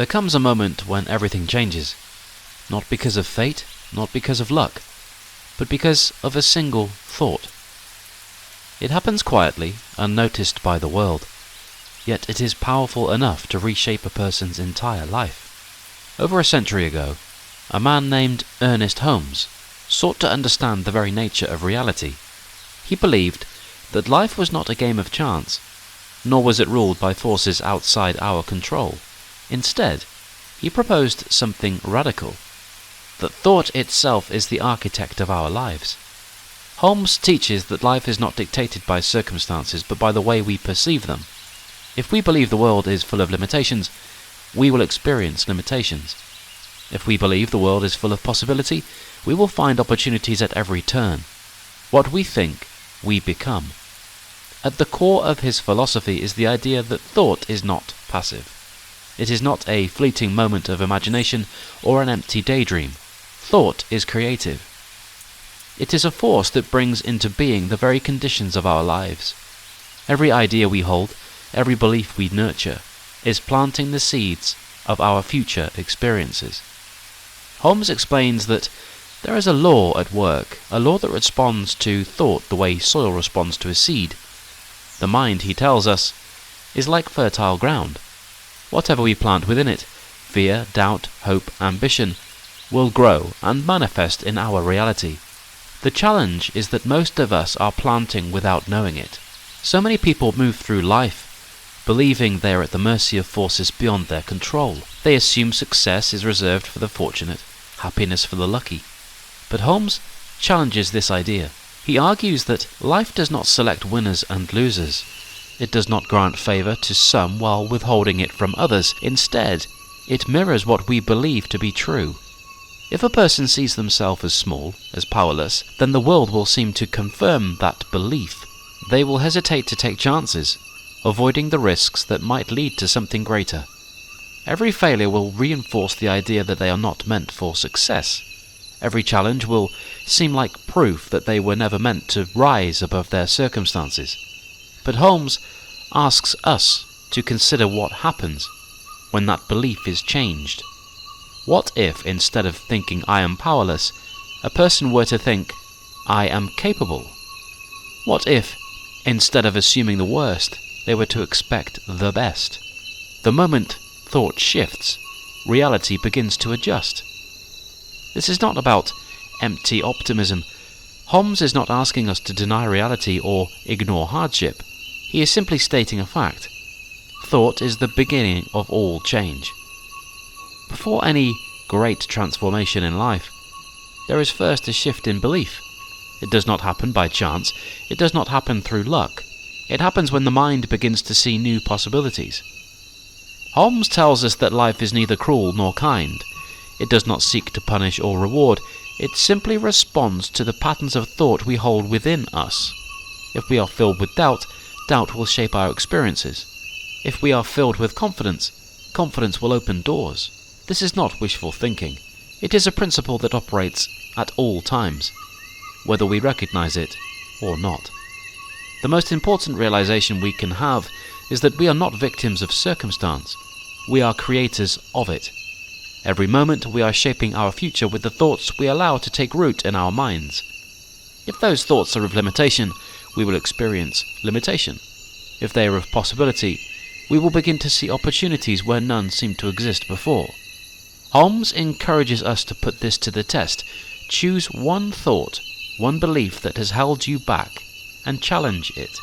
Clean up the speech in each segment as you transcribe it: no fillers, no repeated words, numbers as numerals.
There comes a moment when everything changes, not because of fate, not because of luck, but because of a single thought. It happens quietly, unnoticed by the world, yet it is powerful enough to reshape a person's entire life. Over a century ago, a man named Ernest Holmes sought to understand the very nature of reality. He believed that life was not a game of chance, nor was it ruled by forces outside our control. Instead, he proposed something radical, that thought itself is the architect of our lives. Holmes teaches that life is not dictated by circumstances, but by the way we perceive them. If we believe the world is full of limitations, we will experience limitations. If we believe the world is full of possibility, we will find opportunities at every turn. What we think, we become. At the core of his philosophy is the idea that thought is not passive. It is not a fleeting moment of imagination or an empty daydream. Thought is creative. It is a force that brings into being the very conditions of our lives. Every idea we hold, every belief we nurture, is planting the seeds of our future experiences. Holmes explains that there is a law at work, a law that responds to thought the way soil responds to a seed. The mind, he tells us, is like fertile ground. Whatever we plant within it, fear, doubt, hope, ambition, will grow and manifest in our reality. The challenge is that most of us are planting without knowing it. So many people move through life believing they are at the mercy of forces beyond their control. They assume success is reserved for the fortunate, happiness for the lucky. But Holmes challenges this idea. He argues that life does not select winners and losers. It does not grant favor to some while withholding it from others. Instead, it mirrors what we believe to be true. If a person sees themselves as small, as powerless, then the world will seem to confirm that belief. They will hesitate to take chances, avoiding the risks that might lead to something greater. Every failure will reinforce the idea that they are not meant for success. Every challenge will seem like proof that they were never meant to rise above their circumstances. But Holmes asks us to consider what happens when that belief is changed. What if, instead of thinking I am powerless, a person were to think I am capable? What if, instead of assuming the worst, they were to expect the best? The moment thought shifts, reality begins to adjust. This is not about empty optimism. Holmes is not asking us to deny reality or ignore hardship. He is simply stating a fact. Thought is the beginning of all change. Before any great transformation in life, there is first a shift in belief. It does not happen by chance. It does not happen through luck. It happens when the mind begins to see new possibilities. Holmes tells us that life is neither cruel nor kind. It does not seek to punish or reward. It simply responds to the patterns of thought we hold within us. If we are filled with doubt, doubt will shape our experiences. If we are filled with confidence, confidence will open doors. This is not wishful thinking. It is a principle that operates at all times, whether we recognize it or not. The most important realization we can have is that we are not victims of circumstance. We are creators of it. Every moment we are shaping our future with the thoughts we allow to take root in our minds. If those thoughts are of limitation, we will experience limitation. If they are of possibility, we will begin to see opportunities where none seemed to exist before. Holmes encourages us to put this to the test. Choose one thought, one belief that has held you back, and challenge it.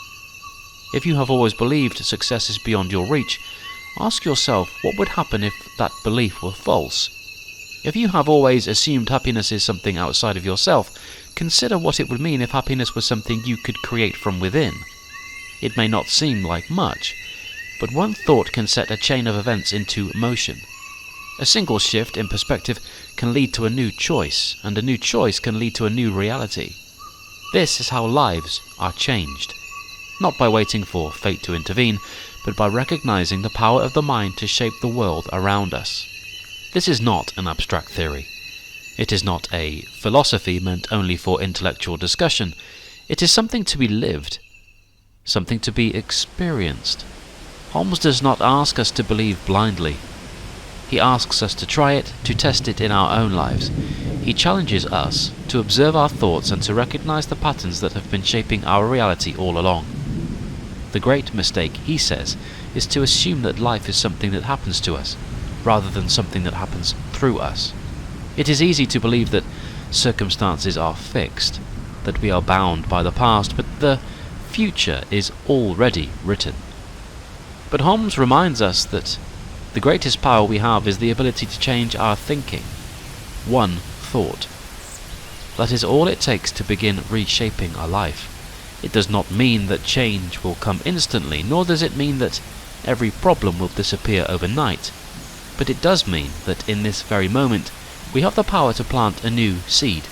If you have always believed success is beyond your reach, ask yourself what would happen if that belief were false. If you have always assumed happiness is something outside of yourself, consider what it would mean if happiness was something you could create from within. It may not seem like much, but one thought can set a chain of events into motion. A single shift in perspective can lead to a new choice, and a new choice can lead to a new reality. This is how lives are changed, not by waiting for fate to intervene, but by recognizing the power of the mind to shape the world around us. This is not an abstract theory. It is not a philosophy meant only for intellectual discussion. It is something to be lived, something to be experienced. Holmes does not ask us to believe blindly. He asks us to try it, to test it in our own lives. He challenges us to observe our thoughts and to recognize the patterns that have been shaping our reality all along. The great mistake, he says, is to assume that life is something that happens to us, rather than something that happens through us. It is easy to believe that circumstances are fixed, that we are bound by the past, but the future is already written. But Holmes reminds us that the greatest power we have is the ability to change our thinking. One thought. That is all it takes to begin reshaping our life. It does not mean that change will come instantly, nor does it mean that every problem will disappear overnight. But it does mean that in this very moment, we have the power to plant a new seed.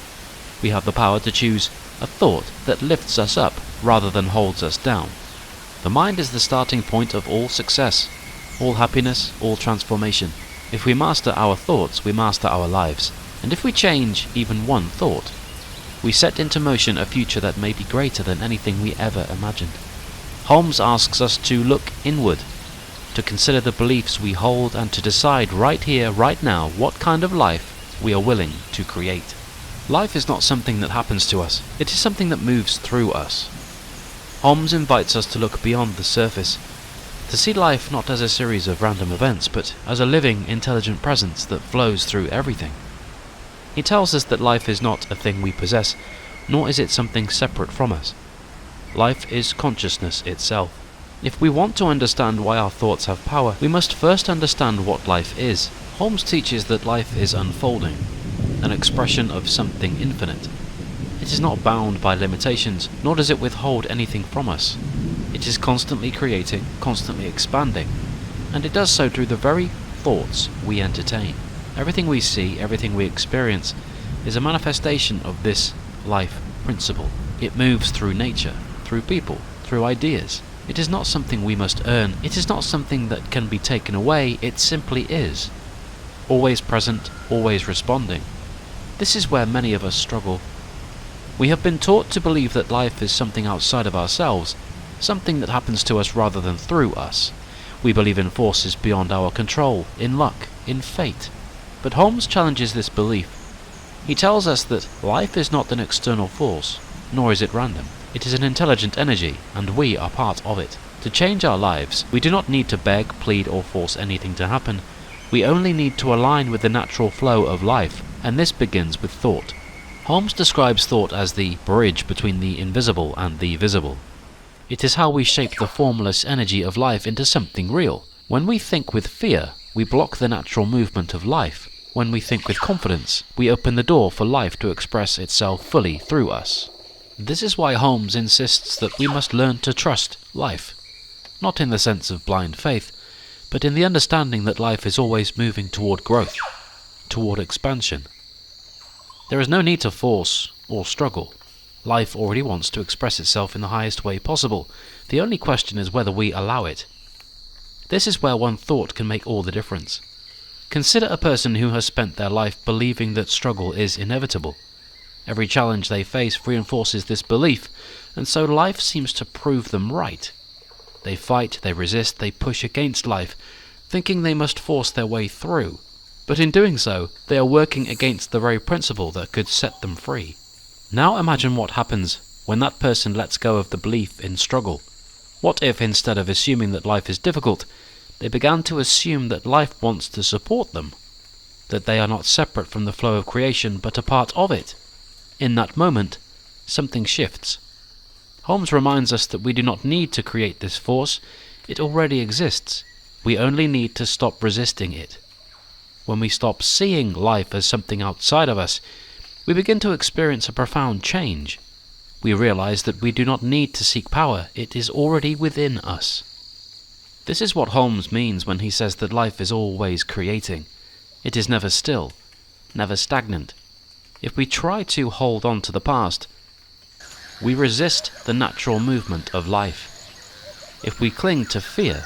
We have the power to choose a thought that lifts us up rather than holds us down. The mind is the starting point of all success, all happiness, all transformation. If we master our thoughts, we master our lives. And if we change even one thought, we set into motion a future that may be greater than anything we ever imagined. Holmes asks us to look inward, to consider the beliefs we hold and to decide right here, right now, what kind of life we are willing to create. Life is not something that happens to us, it is something that moves through us. Holmes invites us to look beyond the surface, to see life not as a series of random events, but as a living, intelligent presence that flows through everything. He tells us that life is not a thing we possess, nor is it something separate from us. Life is consciousness itself. If we want to understand why our thoughts have power, we must first understand what life is. Holmes teaches that life is unfolding, an expression of something infinite. It is not bound by limitations, nor does it withhold anything from us. It is constantly creating, constantly expanding, and it does so through the very thoughts we entertain. Everything we see, everything we experience, is a manifestation of this life principle. It moves through nature, through people, through ideas. It is not something we must earn. It is not something that can be taken away. It simply is. Always present, always responding. This is where many of us struggle. We have been taught to believe that life is something outside of ourselves, something that happens to us rather than through us. We believe in forces beyond our control, in luck, in fate. But Holmes challenges this belief. He tells us that life is not an external force, nor is it random. It is an intelligent energy, and we are part of it. To change our lives, we do not need to beg, plead, or force anything to happen. We only need to align with the natural flow of life, and this begins with thought. Holmes describes thought as the bridge between the invisible and the visible. It is how we shape the formless energy of life into something real. When we think with fear, we block the natural movement of life. When we think with confidence, we open the door for life to express itself fully through us. This is why Holmes insists that we must learn to trust life, not in the sense of blind faith, but in the understanding that life is always moving toward growth, toward expansion. There is no need to force or struggle. Life already wants to express itself in the highest way possible. The only question is whether we allow it. This is where one thought can make all the difference. Consider a person who has spent their life believing that struggle is inevitable. Every challenge they face reinforces this belief, and so life seems to prove them right. They fight, they resist, they push against life, thinking they must force their way through. But in doing so, they are working against the very principle that could set them free. Now imagine what happens when that person lets go of the belief in struggle. What if, instead of assuming that life is difficult, they began to assume that life wants to support them, that they are not separate from the flow of creation but a part of it? In that moment, something shifts. Holmes reminds us that we do not need to create this force. It already exists. We only need to stop resisting it. When we stop seeing life as something outside of us, we begin to experience a profound change. We realize that we do not need to seek power. It is already within us. This is what Holmes means when he says that life is always creating. It is never still, never stagnant. If we try to hold on to the past, we resist the natural movement of life. If we cling to fear,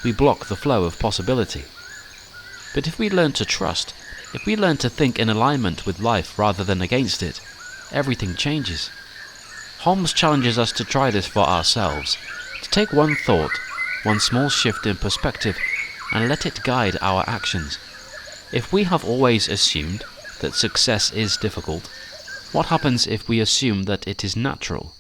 we block the flow of possibility. But if we learn to trust, if we learn to think in alignment with life rather than against it, everything changes. Holmes challenges us to try this for ourselves, to take one thought, one small shift in perspective, and let it guide our actions. If we have always assumed that success is difficult, what happens if we assume that it is natural?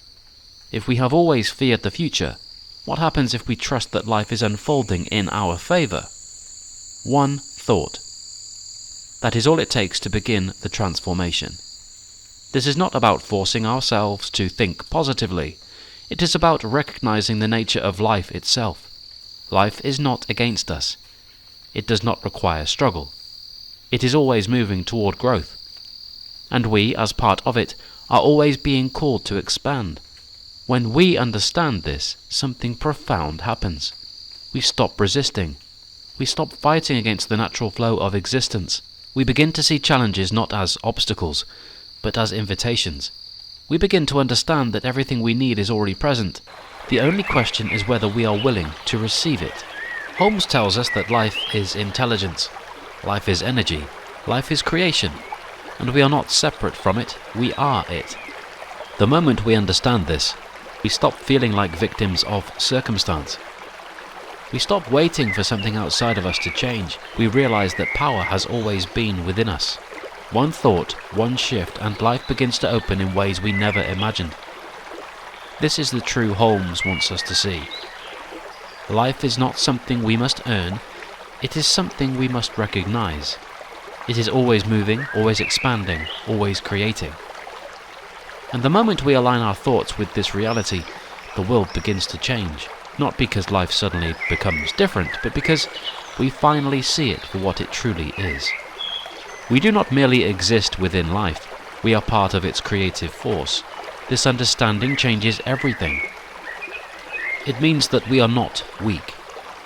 If we have always feared the future, what happens if we trust that life is unfolding in our favor? One thought. That is all it takes to begin the transformation. This is not about forcing ourselves to think positively. It is about recognizing the nature of life itself. Life is not against us. It does not require struggle. It is always moving toward growth. And we, as part of it, are always being called to expand. When we understand this, something profound happens. We stop resisting. We stop fighting against the natural flow of existence. We begin to see challenges not as obstacles, but as invitations. We begin to understand that everything we need is already present. The only question is whether we are willing to receive it. Holmes tells us that life is intelligence, life is energy, life is creation, and we are not separate from it, we are it. The moment we understand this, we stop feeling like victims of circumstance. We stop waiting for something outside of us to change. We realize that power has always been within us. One thought, one shift, and life begins to open in ways we never imagined. This is the true Holmes wants us to see. Life is not something we must earn, it is something we must recognize. It is always moving, always expanding, always creating. And the moment we align our thoughts with this reality, the world begins to change. Not because life suddenly becomes different, but because we finally see it for what it truly is. We do not merely exist within life, we are part of its creative force. This understanding changes everything. It means that we are not weak,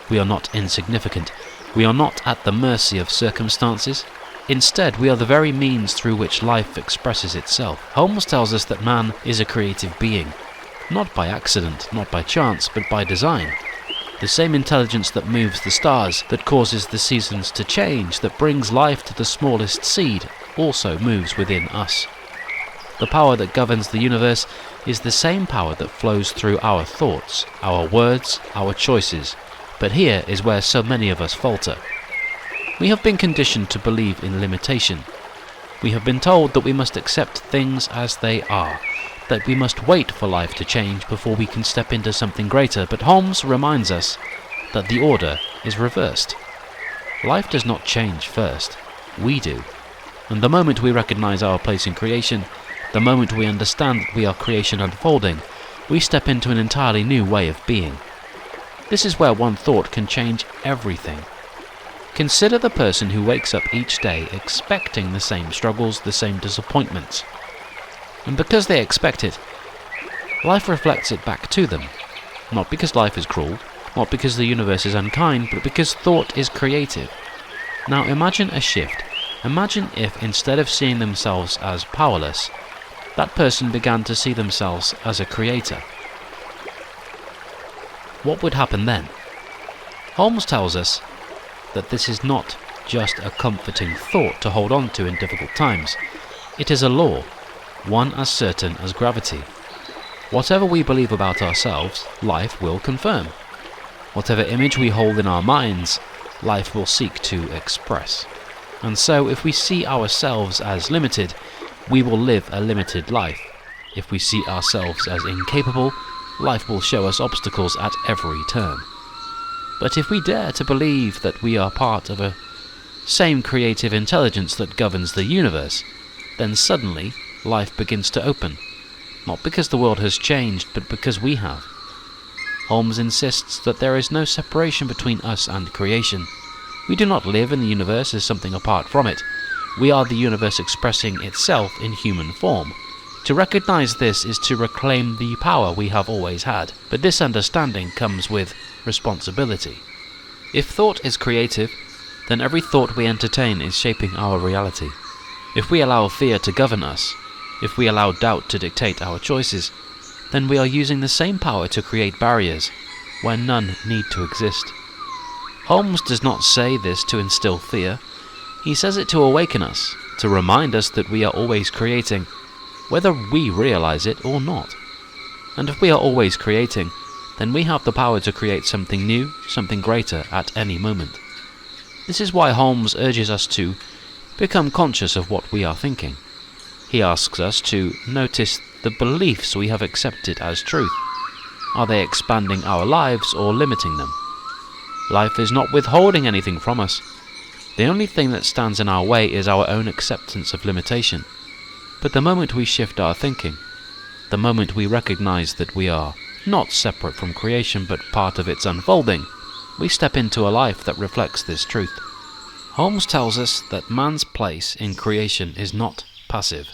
we are not insignificant, we are not at the mercy of circumstances. Instead, we are the very means through which life expresses itself. Holmes tells us that man is a creative being, not by accident, not by chance, but by design. The same intelligence that moves the stars, that causes the seasons to change, that brings life to the smallest seed, also moves within us. The power that governs the universe is the same power that flows through our thoughts, our words, our choices. But here is where so many of us falter. We have been conditioned to believe in limitation. We have been told that we must accept things as they are, that we must wait for life to change before we can step into something greater, but Holmes reminds us that the order is reversed. Life does not change first, we do. And the moment we recognize our place in creation, the moment we understand that we are creation unfolding, we step into an entirely new way of being. This is where one thought can change everything. Consider the person who wakes up each day expecting the same struggles, the same disappointments. And because they expect it, life reflects it back to them. Not because life is cruel, not because the universe is unkind, but because thought is creative. Now imagine a shift. Imagine if, instead of seeing themselves as powerless, that person began to see themselves as a creator. What would happen then? Holmes tells us that this is not just a comforting thought to hold on to in difficult times. It is a law, one as certain as gravity. Whatever we believe about ourselves, life will confirm. Whatever image we hold in our minds, life will seek to express. And so, if we see ourselves as limited, we will live a limited life. If we see ourselves as incapable, life will show us obstacles at every turn. But if we dare to believe that we are part of a same creative intelligence that governs the universe, then suddenly life begins to open. Not because the world has changed, but because we have. Holmes insists that there is no separation between us and creation. We do not live in the universe as something apart from it. We are the universe expressing itself in human form. To recognize this is to reclaim the power we have always had, but this understanding comes with responsibility. If thought is creative, then every thought we entertain is shaping our reality. If we allow fear to govern us, if we allow doubt to dictate our choices, then we are using the same power to create barriers where none need to exist. Holmes does not say this to instill fear. He says it to awaken us, to remind us that we are always creating, whether we realize it or not. And if we are always creating, then we have the power to create something new, something greater at any moment. This is why Holmes urges us to become conscious of what we are thinking. He asks us to notice the beliefs we have accepted as truth. Are they expanding our lives or limiting them? Life is not withholding anything from us. The only thing that stands in our way is our own acceptance of limitation. But the moment we shift our thinking, the moment we recognize that we are not separate from creation but part of its unfolding, we step into a life that reflects this truth. Holmes tells us that man's place in creation is not passive.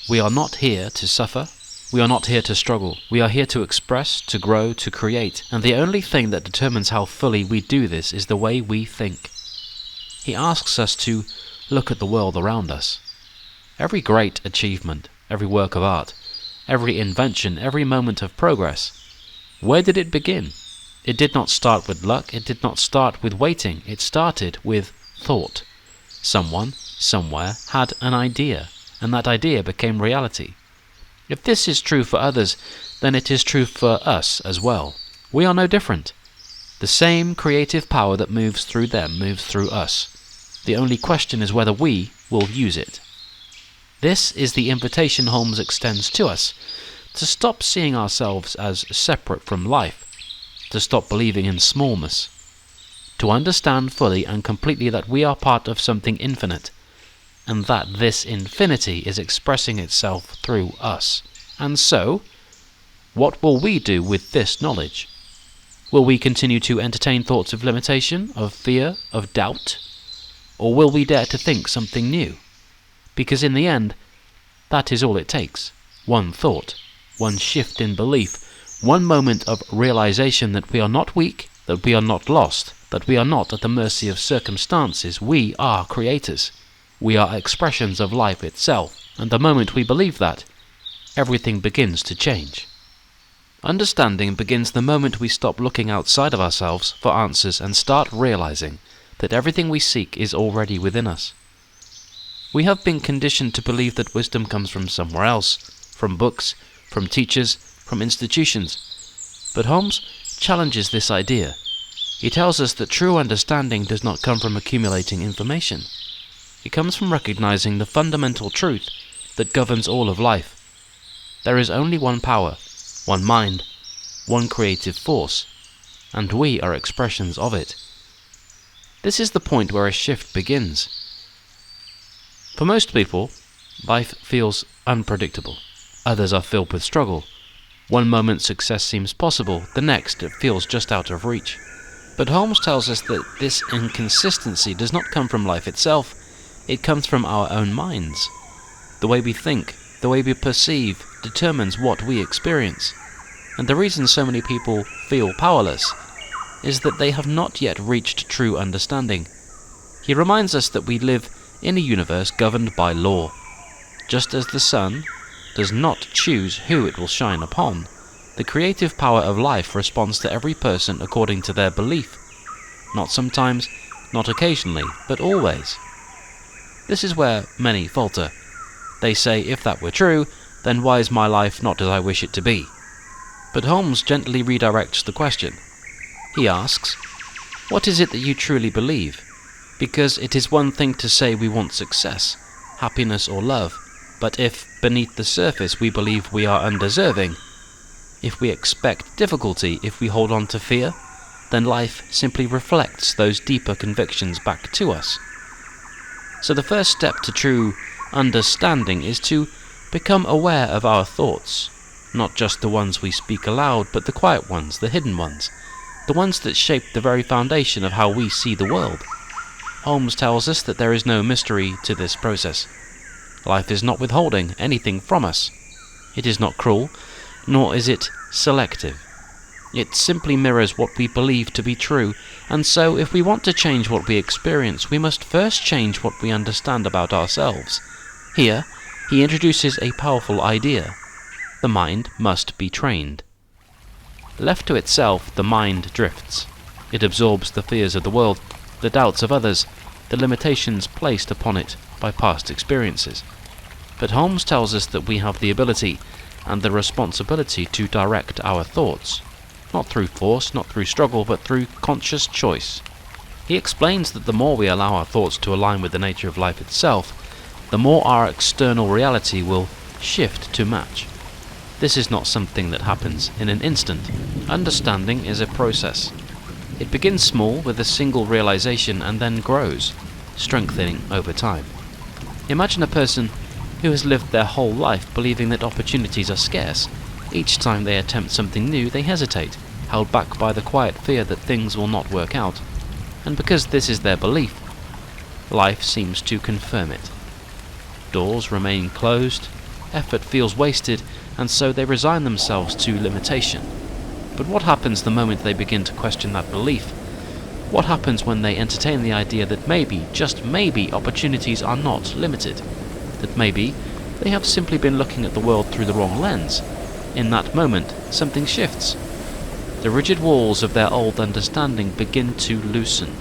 We are not here to suffer. We are not here to struggle. We are here to express, to grow, to create, and the only thing that determines how fully we do this is the way we think. He asks us to look at the world around us. Every great achievement, every work of art, every invention, every moment of progress, where did it begin? It did not start with luck, it did not start with waiting, it started with thought. Someone, somewhere, had an idea, and that idea became reality. If this is true for others, then it is true for us as well. We are no different. The same creative power that moves through them moves through us. The only question is whether we will use it. This is the invitation Holmes extends to us, to stop seeing ourselves as separate from life, to stop believing in smallness, to understand fully and completely that we are part of something infinite, and that this infinity is expressing itself through us. And so, what will we do with this knowledge? Will we continue to entertain thoughts of limitation, of fear, of doubt? Or will we dare to think something new? Because in the end, that is all it takes. One thought, one shift in belief, one moment of realization that we are not weak, that we are not lost, that we are not at the mercy of circumstances. We are creators. We are expressions of life itself. And the moment we believe that, everything begins to change. Understanding begins the moment we stop looking outside of ourselves for answers and start realizing that everything we seek is already within us. We have been conditioned to believe that wisdom comes from somewhere else, from books, from teachers, from institutions. But Holmes challenges this idea. He tells us that true understanding does not come from accumulating information. It comes from recognizing the fundamental truth that governs all of life. There is only one power, one mind, one creative force, and we are expressions of it. This is the point where a shift begins. For most people, life feels unpredictable. Others are filled with struggle. One moment success seems possible, the next it feels just out of reach. But Holmes tells us that this inconsistency does not come from life itself, it comes from our own minds. The way we think, the way we perceive, determines what we experience. And the reason so many people feel powerless is that they have not yet reached true understanding. He reminds us that we live in a universe governed by law. Just as the sun does not choose who it will shine upon, the creative power of life responds to every person according to their belief. Not sometimes, not occasionally, but always. This is where many falter. They say, if that were true, then why is my life not as I wish it to be? But Holmes gently redirects the question. He asks, what is it that you truly believe? Because it is one thing to say we want success, happiness or love, but if, beneath the surface, we believe we are undeserving, if we expect difficulty, if we hold on to fear, then life simply reflects those deeper convictions back to us. So the first step to true understanding is to become aware of our thoughts, not just the ones we speak aloud, but the quiet ones, the hidden ones, the ones that shape the very foundation of how we see the world. Holmes tells us that there is no mystery to this process. Life is not withholding anything from us. It is not cruel, nor is it selective. It simply mirrors what we believe to be true, and so if we want to change what we experience, we must first change what we understand about ourselves. Here, he introduces a powerful idea. The mind must be trained. Left to itself, the mind drifts. It absorbs the fears of the world, the doubts of others, the limitations placed upon it by past experiences. But Holmes tells us that we have the ability and the responsibility to direct our thoughts, not through force, not through struggle, but through conscious choice. He explains that the more we allow our thoughts to align with the nature of life itself, the more our external reality will shift to match. This is not something that happens in an instant. Understanding is a process. It begins small with a single realization and then grows, strengthening over time. Imagine a person who has lived their whole life believing that opportunities are scarce. Each time they attempt something new, they hesitate, held back by the quiet fear that things will not work out. And because this is their belief, life seems to confirm it. Doors remain closed, effort feels wasted, and so they resign themselves to limitation. But what happens the moment they begin to question that belief? What happens when they entertain the idea that maybe, just maybe, opportunities are not limited? That maybe they have simply been looking at the world through the wrong lens? In that moment, something shifts. The rigid walls of their old understanding begin to loosen.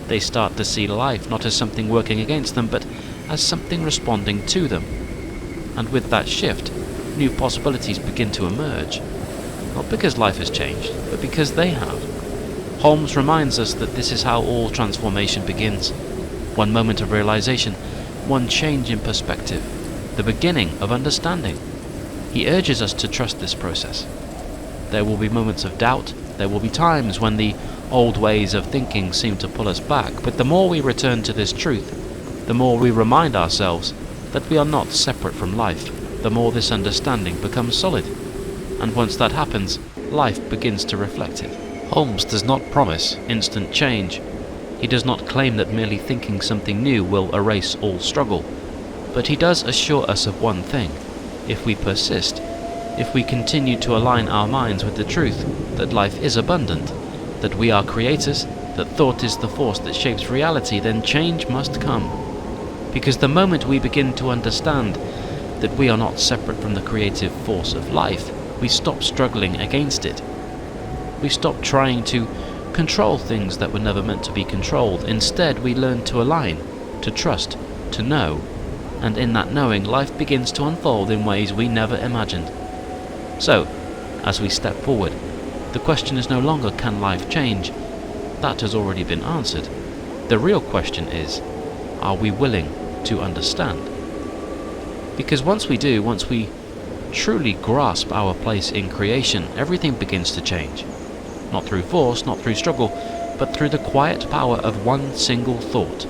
They start to see life not as something working against them, but as something responding to them. And with that shift, new possibilities begin to emerge. Not because life has changed, but because they have. Holmes reminds us that this is how all transformation begins. One moment of realization, one change in perspective, the beginning of understanding. He urges us to trust this process. There will be moments of doubt, there will be times when the old ways of thinking seem to pull us back, but the more we return to this truth, the more we remind ourselves that we are not separate from life, the more this understanding becomes solid. And once that happens, life begins to reflect it. Holmes does not promise instant change. He does not claim that merely thinking something new will erase all struggle. But he does assure us of one thing. If we persist, if we continue to align our minds with the truth that life is abundant, that we are creators, that thought is the force that shapes reality, then change must come. Because the moment we begin to understand that we are not separate from the creative force of life, we stop struggling against it. We stop trying to control things that were never meant to be controlled. Instead, we learn to align, to trust, to know, and in that knowing, life begins to unfold in ways we never imagined. So, as we step forward, the question is no longer, can life change? That has already been answered. The real question is, are we willing to understand? Because once we do, once we truly grasp our place in creation, everything begins to change. Not through force, not through struggle, but through the quiet power of one single thought.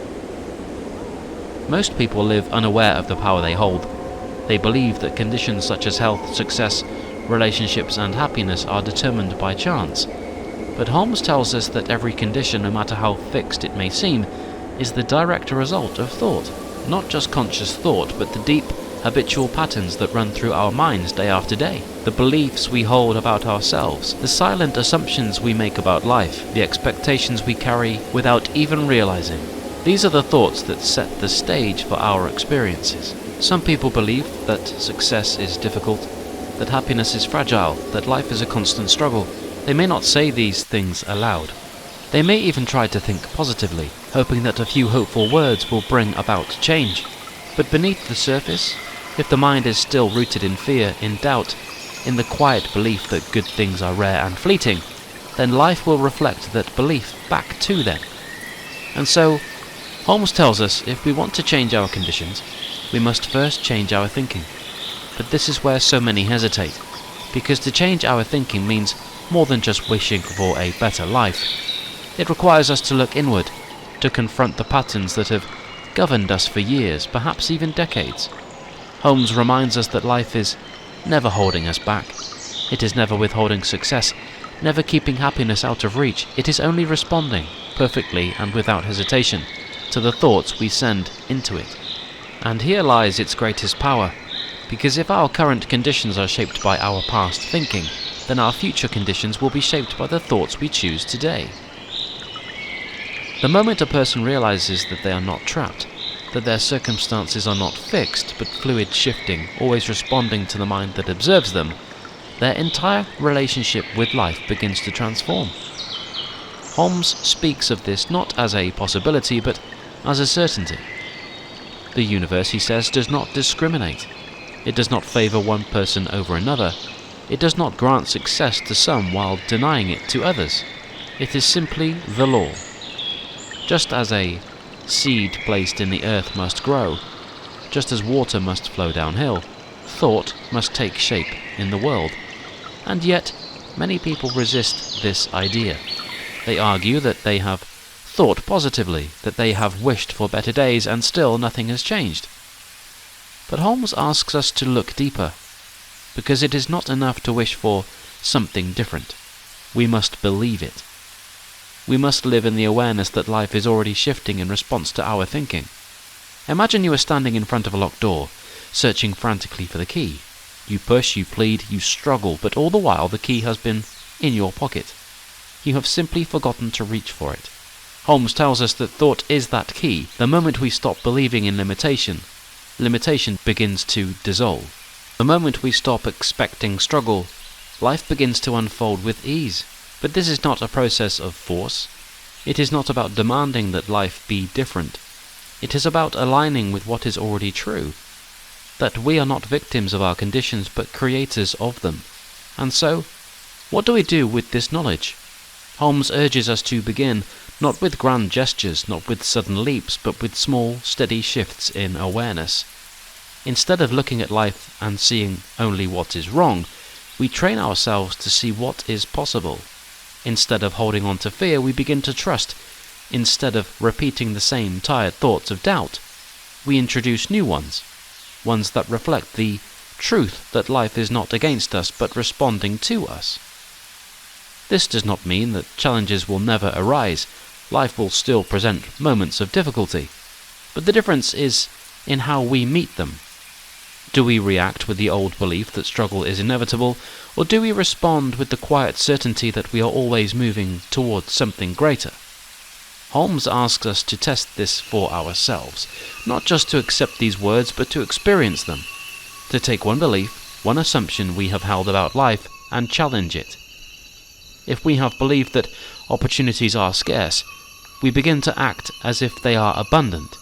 Most people live unaware of the power they hold. They believe that conditions such as health, success, relationships and happiness are determined by chance. But Holmes tells us that every condition, no matter how fixed it may seem, is the direct result of thought. Not just conscious thought, but the deep, habitual patterns that run through our minds day after day, the beliefs we hold about ourselves, the silent assumptions we make about life, the expectations we carry without even realizing. These are the thoughts that set the stage for our experiences. Some people believe that success is difficult, that happiness is fragile, that life is a constant struggle. They may not say these things aloud. They may even try to think positively, hoping that a few hopeful words will bring about change. But beneath the surface, if the mind is still rooted in fear, in doubt, in the quiet belief that good things are rare and fleeting, then life will reflect that belief back to them. And so, Holmes tells us if we want to change our conditions, we must first change our thinking. But this is where so many hesitate, because to change our thinking means more than just wishing for a better life. It requires us to look inward, to confront the patterns that have governed us for years, perhaps even decades. Holmes reminds us that life is never holding us back. It is never withholding success, never keeping happiness out of reach. It is only responding, perfectly and without hesitation, to the thoughts we send into it. And here lies its greatest power, because if our current conditions are shaped by our past thinking, then our future conditions will be shaped by the thoughts we choose today. The moment a person realizes that they are not trapped, that their circumstances are not fixed but fluid, shifting, always responding to the mind that observes them, their entire relationship with life begins to transform. Holmes speaks of this not as a possibility but as a certainty. The universe, he says, does not discriminate. It does not favor one person over another. It does not grant success to some while denying it to others. It is simply the law. Just as a seed placed in the earth must grow, just as water must flow downhill, thought must take shape in the world. And yet, many people resist this idea. They argue that they have thought positively, that they have wished for better days, and still nothing has changed. But Holmes asks us to look deeper, because it is not enough to wish for something different. We must believe it. We must live in the awareness that life is already shifting in response to our thinking. Imagine you are standing in front of a locked door, searching frantically for the key. You push, you plead, you struggle, but all the while the key has been in your pocket. You have simply forgotten to reach for it. Holmes tells us that thought is that key. The moment we stop believing in limitation, limitation begins to dissolve. The moment we stop expecting struggle, life begins to unfold with ease. But this is not a process of force. It is not about demanding that life be different. It is about aligning with what is already true, that we are not victims of our conditions but creators of them. And so, what do we do with this knowledge? Holmes urges us to begin not with grand gestures, not with sudden leaps, but with small, steady shifts in awareness. Instead of looking at life and seeing only what is wrong, we train ourselves to see what is possible. Instead of holding on to fear, we begin to trust. Instead of repeating the same tired thoughts of doubt, we introduce new ones that reflect the truth that life is not against us but responding to us. This does not mean that challenges will never arise. Life will still present moments of difficulty, but the difference is in how we meet them. Do we react with the old belief that struggle is inevitable, or do we respond with the quiet certainty that we are always moving towards something greater? Holmes asks us to test this for ourselves, not just to accept these words, but to experience them, to take one belief, one assumption we have held about life, and challenge it. If we have believed that opportunities are scarce, we begin to act as if they are abundant.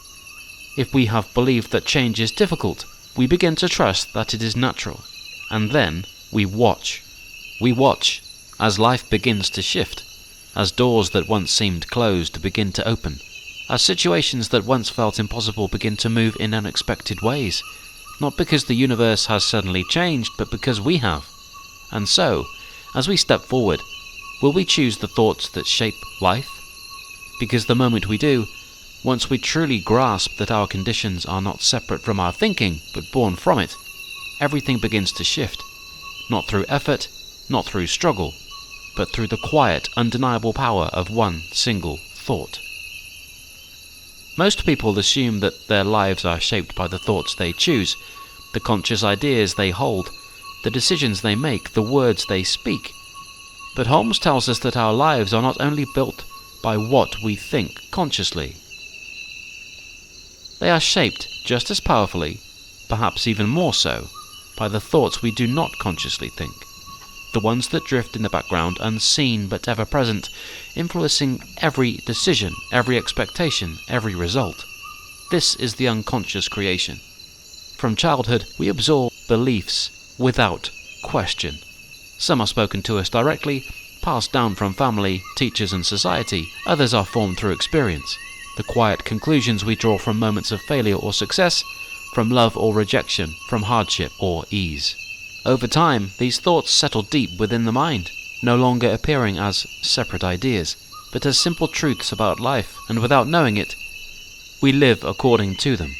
If we have believed that change is difficult, we begin to trust that it is natural, and then we watch. We watch as life begins to shift, as doors that once seemed closed begin to open, as situations that once felt impossible begin to move in unexpected ways, not because the universe has suddenly changed, but because we have. And so, as we step forward, will we choose the thoughts that shape life? Because the moment we do, once we truly grasp that our conditions are not separate from our thinking, but born from it, everything begins to shift, not through effort, not through struggle, but through the quiet, undeniable power of one single thought. Most people assume that their lives are shaped by the thoughts they choose, the conscious ideas they hold, the decisions they make, the words they speak. But Holmes tells us that our lives are not only built by what we think consciously. They are shaped just as powerfully, perhaps even more so, by the thoughts we do not consciously think, the ones that drift in the background, unseen but ever present, influencing every decision, every expectation, every result. This is the unconscious creation. From childhood, we absorb beliefs without question. Some are spoken to us directly, passed down from family, teachers and society. Others are formed through experience. The quiet conclusions we draw from moments of failure or success, from love or rejection, from hardship or ease. Over time, these thoughts settle deep within the mind, no longer appearing as separate ideas, but as simple truths about life, and without knowing it, we live according to them.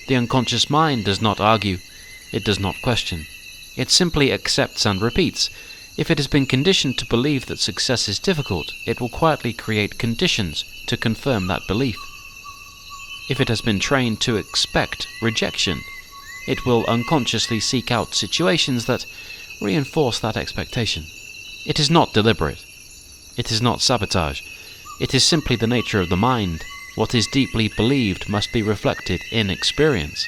The unconscious mind does not argue, it does not question. It simply accepts and repeats. If it has been conditioned to believe that success is difficult, it will quietly create conditions to confirm that belief. If it has been trained to expect rejection, it will unconsciously seek out situations that reinforce that expectation. It is not deliberate. It is not sabotage. It is simply the nature of the mind. What is deeply believed must be reflected in experience.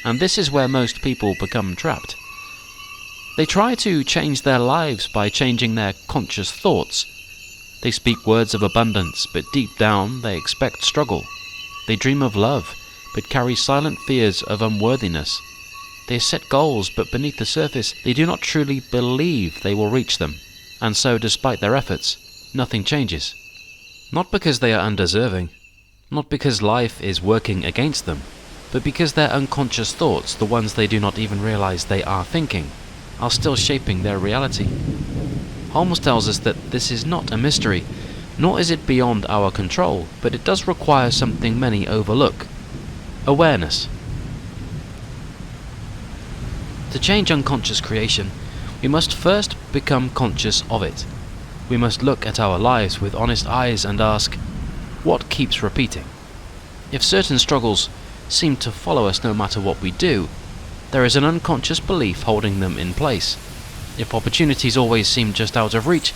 And this is where most people become trapped. They try to change their lives by changing their conscious thoughts. They speak words of abundance, but deep down they expect struggle. They dream of love, but carry silent fears of unworthiness. They set goals, but beneath the surface they do not truly believe they will reach them. And so, despite their efforts, nothing changes. Not because they are undeserving, not because life is working against them, but because their unconscious thoughts, the ones they do not even realize they are thinking, are still shaping their reality. Holmes tells us that this is not a mystery, nor is it beyond our control, but it does require something many overlook: awareness. To change unconscious creation, we must first become conscious of it. We must look at our lives with honest eyes and ask, what keeps repeating? If certain struggles seem to follow us no matter what we do, there is an unconscious belief holding them in place. If opportunities always seem just out of reach,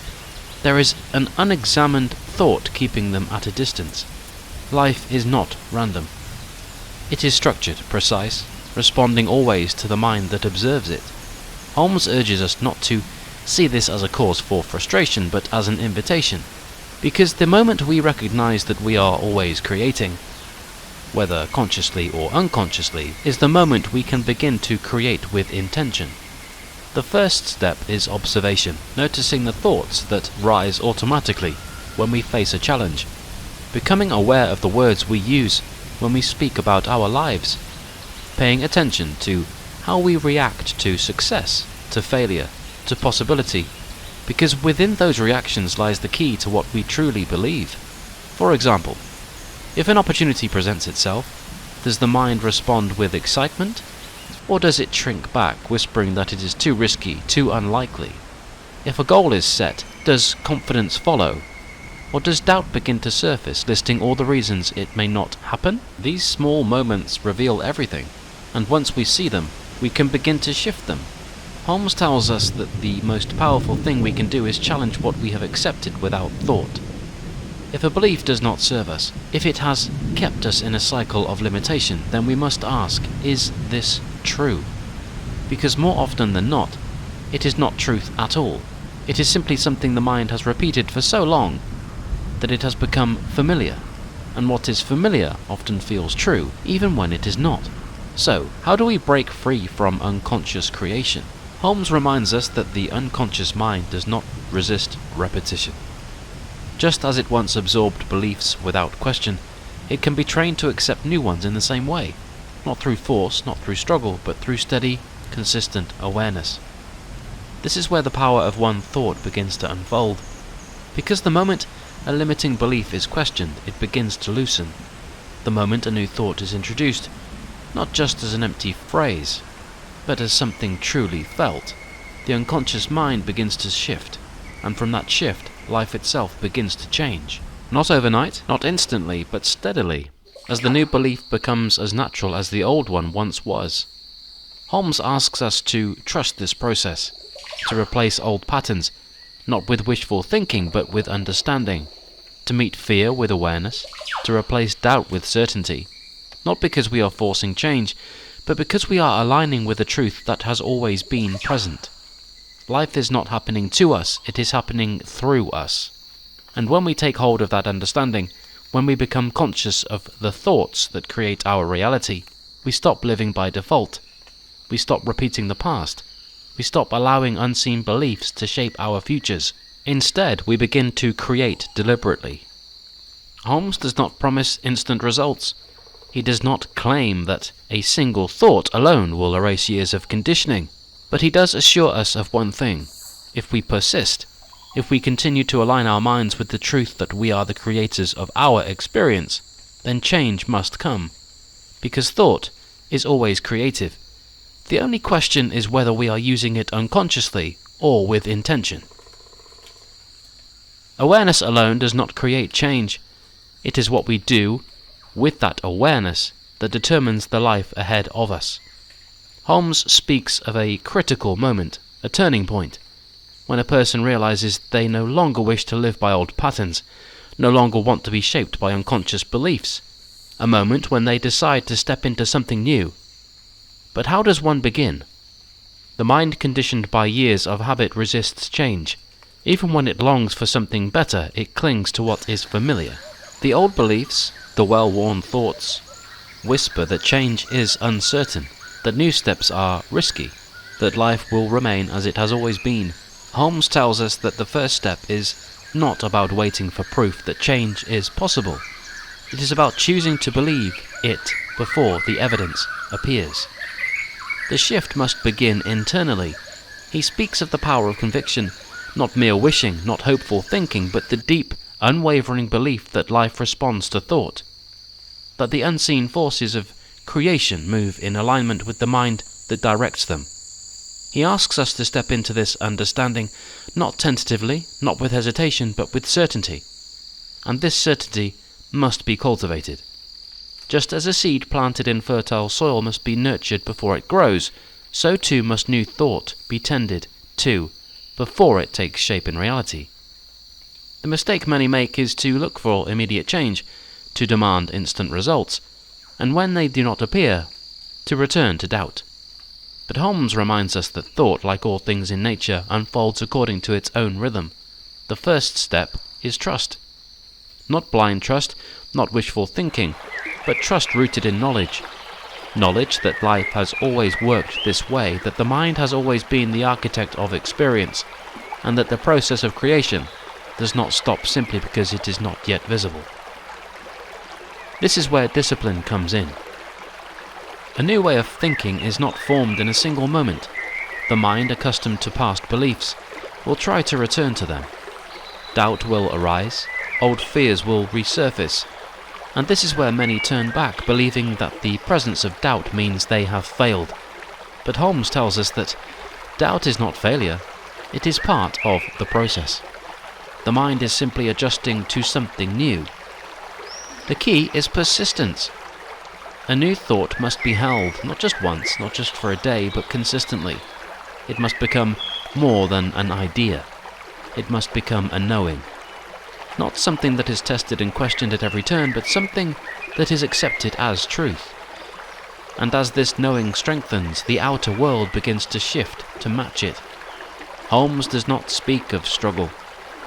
there is an unexamined thought keeping them at a distance. Life is not random. It is structured, precise, responding always to the mind that observes it. Holmes urges us not to see this as a cause for frustration, but as an invitation, because the moment we recognize that we are always creating, whether consciously or unconsciously, is the moment we can begin to create with intention. The first step is observation, noticing the thoughts that rise automatically when we face a challenge, becoming aware of the words we use when we speak about our lives, paying attention to how we react to success, to failure, to possibility, because within those reactions lies the key to what we truly believe. For example, if an opportunity presents itself, does the mind respond with excitement, or does it shrink back, whispering that it is too risky, too unlikely? If a goal is set, does confidence follow, or does doubt begin to surface, listing all the reasons it may not happen? These small moments reveal everything, and once we see them, we can begin to shift them. Holmes tells us that the most powerful thing we can do is challenge what we have accepted without thought. If a belief does not serve us, if it has kept us in a cycle of limitation, then we must ask, is this true? Because more often than not, it is not truth at all. It is simply something the mind has repeated for so long that it has become familiar, and what is familiar often feels true, even when it is not. So, how do we break free from unconscious creation? Holmes reminds us that the unconscious mind does not resist repetition. Just as it once absorbed beliefs without question, it can be trained to accept new ones in the same way, not through force, not through struggle, but through steady, consistent awareness. This is where the power of one thought begins to unfold, because the moment a limiting belief is questioned, it begins to loosen. The moment a new thought is introduced, not just as an empty phrase, but as something truly felt, the unconscious mind begins to shift, and from that shift, life itself begins to change. Not overnight, not instantly, but steadily, as the new belief becomes as natural as the old one once was. Holmes asks us to trust this process, to replace old patterns, not with wishful thinking, but with understanding, to meet fear with awareness, to replace doubt with certainty, not because we are forcing change, but because we are aligning with a truth that has always been present. Life is not happening to us, it is happening through us. And when we take hold of that understanding, when we become conscious of the thoughts that create our reality, we stop living by default. We stop repeating the past. We stop allowing unseen beliefs to shape our futures. Instead, we begin to create deliberately. Holmes does not promise instant results. He does not claim that a single thought alone will erase years of conditioning. But he does assure us of one thing: if we persist, if we continue to align our minds with the truth that we are the creators of our experience, then change must come. Because thought is always creative. The only question is whether we are using it unconsciously or with intention. Awareness alone does not create change. It is what we do with that awareness that determines the life ahead of us. Holmes speaks of a critical moment, a turning point, when a person realizes they no longer wish to live by old patterns, no longer want to be shaped by unconscious beliefs, a moment when they decide to step into something new. But how does one begin? The mind conditioned by years of habit resists change. Even when it longs for something better, it clings to what is familiar. The old beliefs, the well-worn thoughts, whisper that change is uncertain, that new steps are risky, that life will remain as it has always been. Holmes tells us that the first step is not about waiting for proof that change is possible. It is about choosing to believe it before the evidence appears. The shift must begin internally. He speaks of the power of conviction, not mere wishing, not hopeful thinking, but the deep, unwavering belief that life responds to thought, that the unseen forces of creation move in alignment with the mind that directs them. He asks us to step into this understanding, not tentatively, not with hesitation, but with certainty. And this certainty must be cultivated. Just as a seed planted in fertile soil must be nurtured before it grows, so too must new thought be tended to before it takes shape in reality. The mistake many make is to look for immediate change, to demand instant results, and when they do not appear, to return to doubt. But Holmes reminds us that thought, like all things in nature, unfolds according to its own rhythm. The first step is trust. Not blind trust, not wishful thinking, but trust rooted in knowledge. Knowledge that life has always worked this way, that the mind has always been the architect of experience, and that the process of creation does not stop simply because it is not yet visible. This is where discipline comes in. A new way of thinking is not formed in a single moment. The mind, accustomed to past beliefs, will try to return to them. Doubt will arise, old fears will resurface, and this is where many turn back, believing that the presence of doubt means they have failed. But Holmes tells us that doubt is not failure, it is part of the process. The mind is simply adjusting to something new. The key is persistence. A new thought must be held, not just once, not just for a day, but consistently. It must become more than an idea. It must become a knowing. Not something that is tested and questioned at every turn, but something that is accepted as truth. And as this knowing strengthens, the outer world begins to shift to match it. Holmes does not speak of struggle.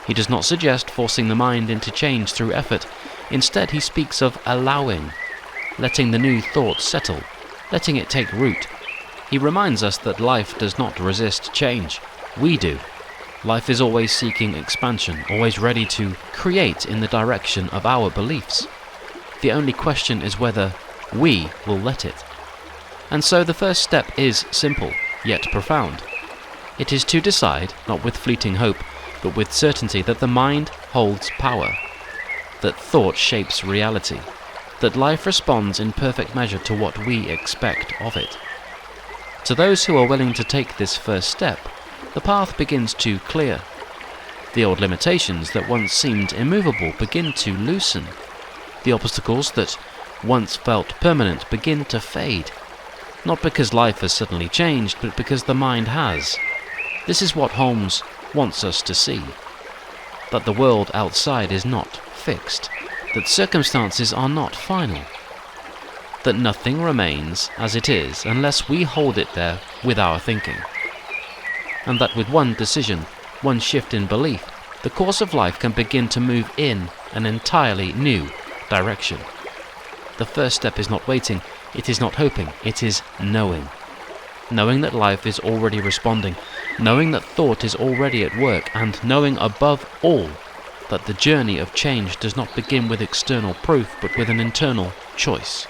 He does not suggest forcing the mind into change through effort. Instead, he speaks of allowing, letting the new thought settle, letting it take root. He reminds us that life does not resist change. We do. Life is always seeking expansion, always ready to create in the direction of our beliefs. The only question is whether we will let it. And so the first step is simple, yet profound. It is to decide, not with fleeting hope, but with certainty, that the mind holds power, that thought shapes reality, that life responds in perfect measure to what we expect of it. To those who are willing to take this first step, the path begins to clear. The old limitations that once seemed immovable begin to loosen. The obstacles that once felt permanent begin to fade. Not because life has suddenly changed, but because the mind has. This is what Holmes wants us to see. That the world outside is not fixed. That circumstances are not final. That nothing remains as it is unless we hold it there with our thinking. And that with one decision, one shift in belief, the course of life can begin to move in an entirely new direction. The first step is not waiting, it is not hoping, it is knowing. Knowing that life is already responding, knowing that thought is already at work, and knowing above all that the journey of change does not begin with external proof, but with an internal choice.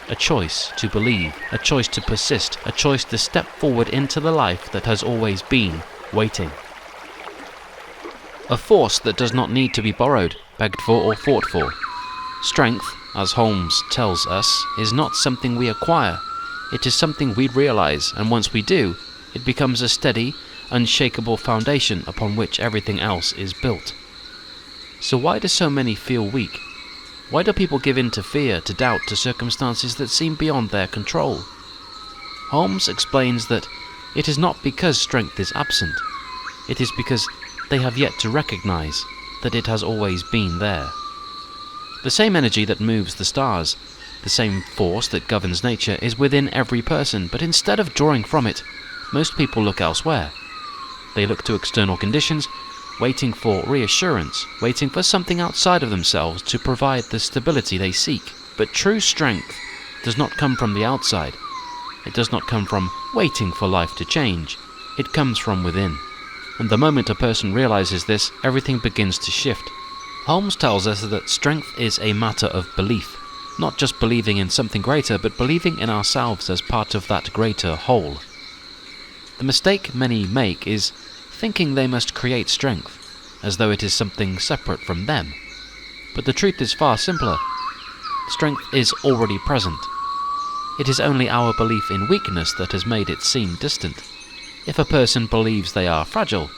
A choice to believe, a choice to persist, a choice to step forward into the life that has always been waiting. A force that does not need to be borrowed, begged for, or fought for. Strength, as Holmes tells us, is not something we acquire. It is something we realize, and once we do, it becomes a steady, unshakable foundation upon which everything else is built. So why do so many feel weak? Why do people give in to fear, to doubt, to circumstances that seem beyond their control? Holmes explains that it is not because strength is absent. It is because they have yet to recognize that it has always been there. The same energy that moves the stars, the same force that governs nature, is within every person, but instead of drawing from it, most people look elsewhere. They look to external conditions, waiting for reassurance, waiting for something outside of themselves to provide the stability they seek. But true strength does not come from the outside. It does not come from waiting for life to change. It comes from within. And the moment a person realizes this, everything begins to shift. Holmes tells us that strength is a matter of belief, not just believing in something greater, but believing in ourselves as part of that greater whole. The mistake many make is thinking they must create strength, as though it is something separate from them. But the truth is far simpler. Strength is already present. It is only our belief in weakness that has made it seem distant. If a person believes they are fragile,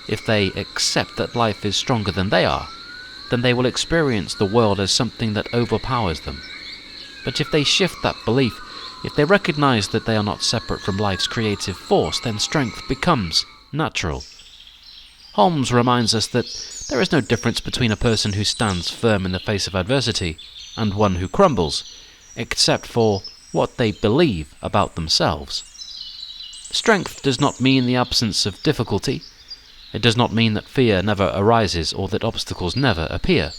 if they accept that life is stronger than they are, then they will experience the world as something that overpowers them. But if they shift that belief, if they recognize that they are not separate from life's creative force, then strength becomes natural. Holmes reminds us that there is no difference between a person who stands firm in the face of adversity and one who crumbles, except for what they believe about themselves. Strength does not mean the absence of difficulty. It does not mean that fear never arises or that obstacles never appear.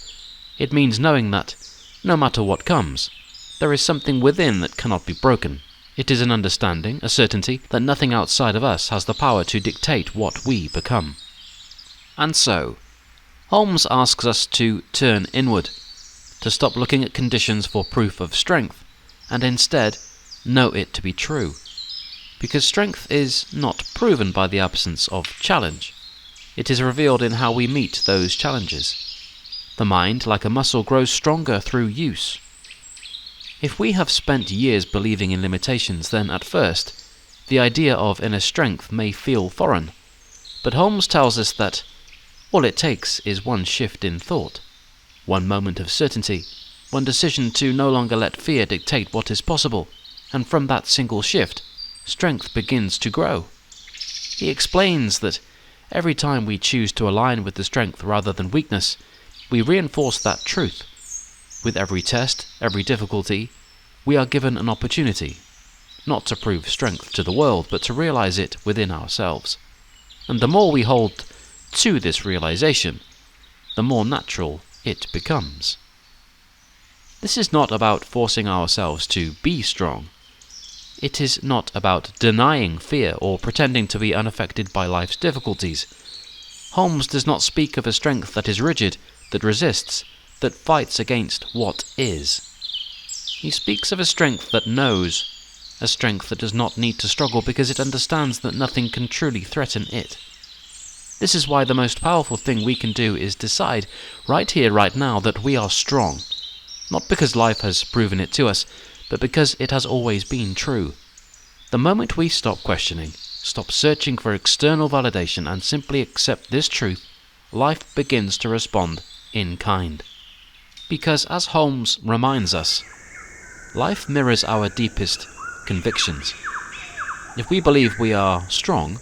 It means knowing that, no matter what comes, there is something within that cannot be broken. It is an understanding, a certainty, that nothing outside of us has the power to dictate what we become. And so, Holmes asks us to turn inward, to stop looking at conditions for proof of strength, and instead know it to be true. Because strength is not proven by the absence of challenge. It is revealed in how we meet those challenges. The mind, like a muscle, grows stronger through use. If we have spent years believing in limitations, then at first, the idea of inner strength may feel foreign. But Holmes tells us that all it takes is one shift in thought, one moment of certainty, one decision to no longer let fear dictate what is possible, and from that single shift, strength begins to grow. He explains that every time we choose to align with the strength rather than weakness, we reinforce that truth. With every test, every difficulty, we are given an opportunity, not to prove strength to the world, but to realize it within ourselves. And the more we hold to this realization, the more natural it becomes. This is not about forcing ourselves to be strong. It is not about denying fear or pretending to be unaffected by life's difficulties. Holmes does not speak of a strength that is rigid, that resists, that fights against what is. He speaks of a strength that knows, a strength that does not need to struggle because it understands that nothing can truly threaten it. This is why the most powerful thing we can do is decide, right here, right now, that we are strong. Not because life has proven it to us, but because it has always been true. The moment we stop questioning, stop searching for external validation, and simply accept this truth, life begins to respond in kind. Because, as Holmes reminds us, life mirrors our deepest convictions. If we believe we are strong,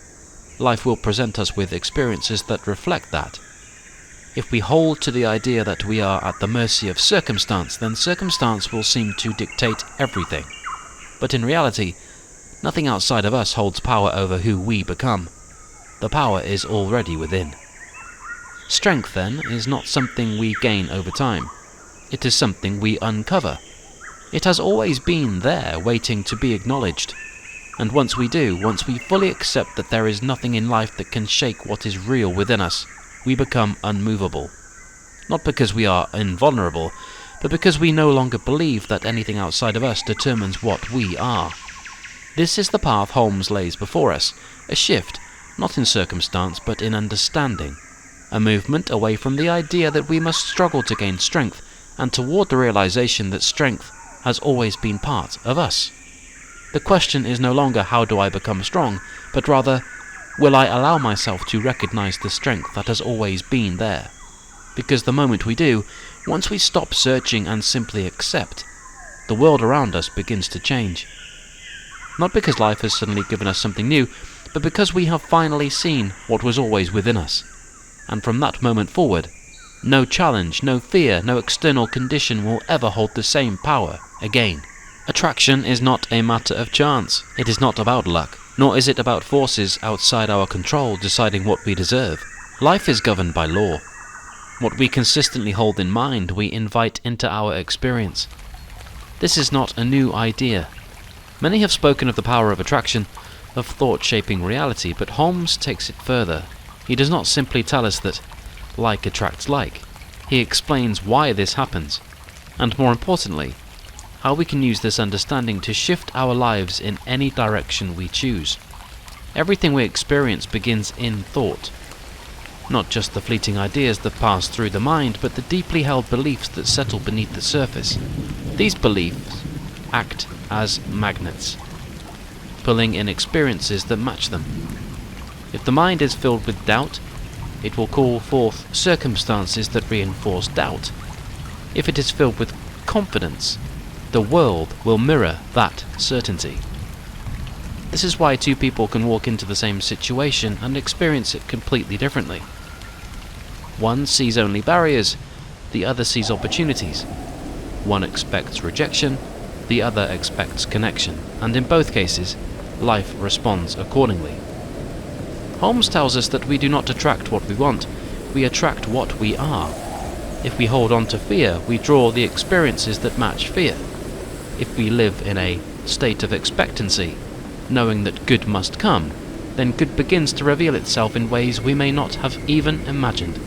life will present us with experiences that reflect that. If we hold to the idea that we are at the mercy of circumstance, then circumstance will seem to dictate everything. But in reality, nothing outside of us holds power over who we become. The power is already within. Strength, then, is not something we gain over time. It is something we uncover. It has always been there, waiting to be acknowledged. And once we do, once we fully accept that there is nothing in life that can shake what is real within us, we become unmovable. Not because we are invulnerable, but because we no longer believe that anything outside of us determines what we are. This is the path Holmes lays before us, a shift, not in circumstance but in understanding, a movement away from the idea that we must struggle to gain strength, and toward the realization that strength has always been part of us. The question is no longer how do I become strong, but rather, will I allow myself to recognize the strength that has always been there? Because the moment we do, once we stop searching and simply accept, the world around us begins to change. Not because life has suddenly given us something new, but because we have finally seen what was always within us. And from that moment forward, no challenge, no fear, no external condition will ever hold the same power again. Attraction is not a matter of chance. It is not about luck, nor is it about forces outside our control deciding what we deserve. Life is governed by law. What we consistently hold in mind, we invite into our experience. This is not a new idea. Many have spoken of the power of attraction, of thought shaping reality, but Holmes takes it further. He does not simply tell us that like attracts like. He explains why this happens, and more importantly, how we can use this understanding to shift our lives in any direction we choose. Everything we experience begins in thought. Not just the fleeting ideas that pass through the mind, but the deeply held beliefs that settle beneath the surface. These beliefs act as magnets, pulling in experiences that match them. If the mind is filled with doubt, it will call forth circumstances that reinforce doubt. If it is filled with confidence, the world will mirror that certainty. This is why two people can walk into the same situation and experience it completely differently. One sees only barriers, the other sees opportunities. One expects rejection, the other expects connection, and in both cases, life responds accordingly. Holmes tells us that we do not attract what we want, we attract what we are. If we hold on to fear, we draw the experiences that match fear. If we live in a state of expectancy, knowing that good must come, then good begins to reveal itself in ways we may not have even imagined.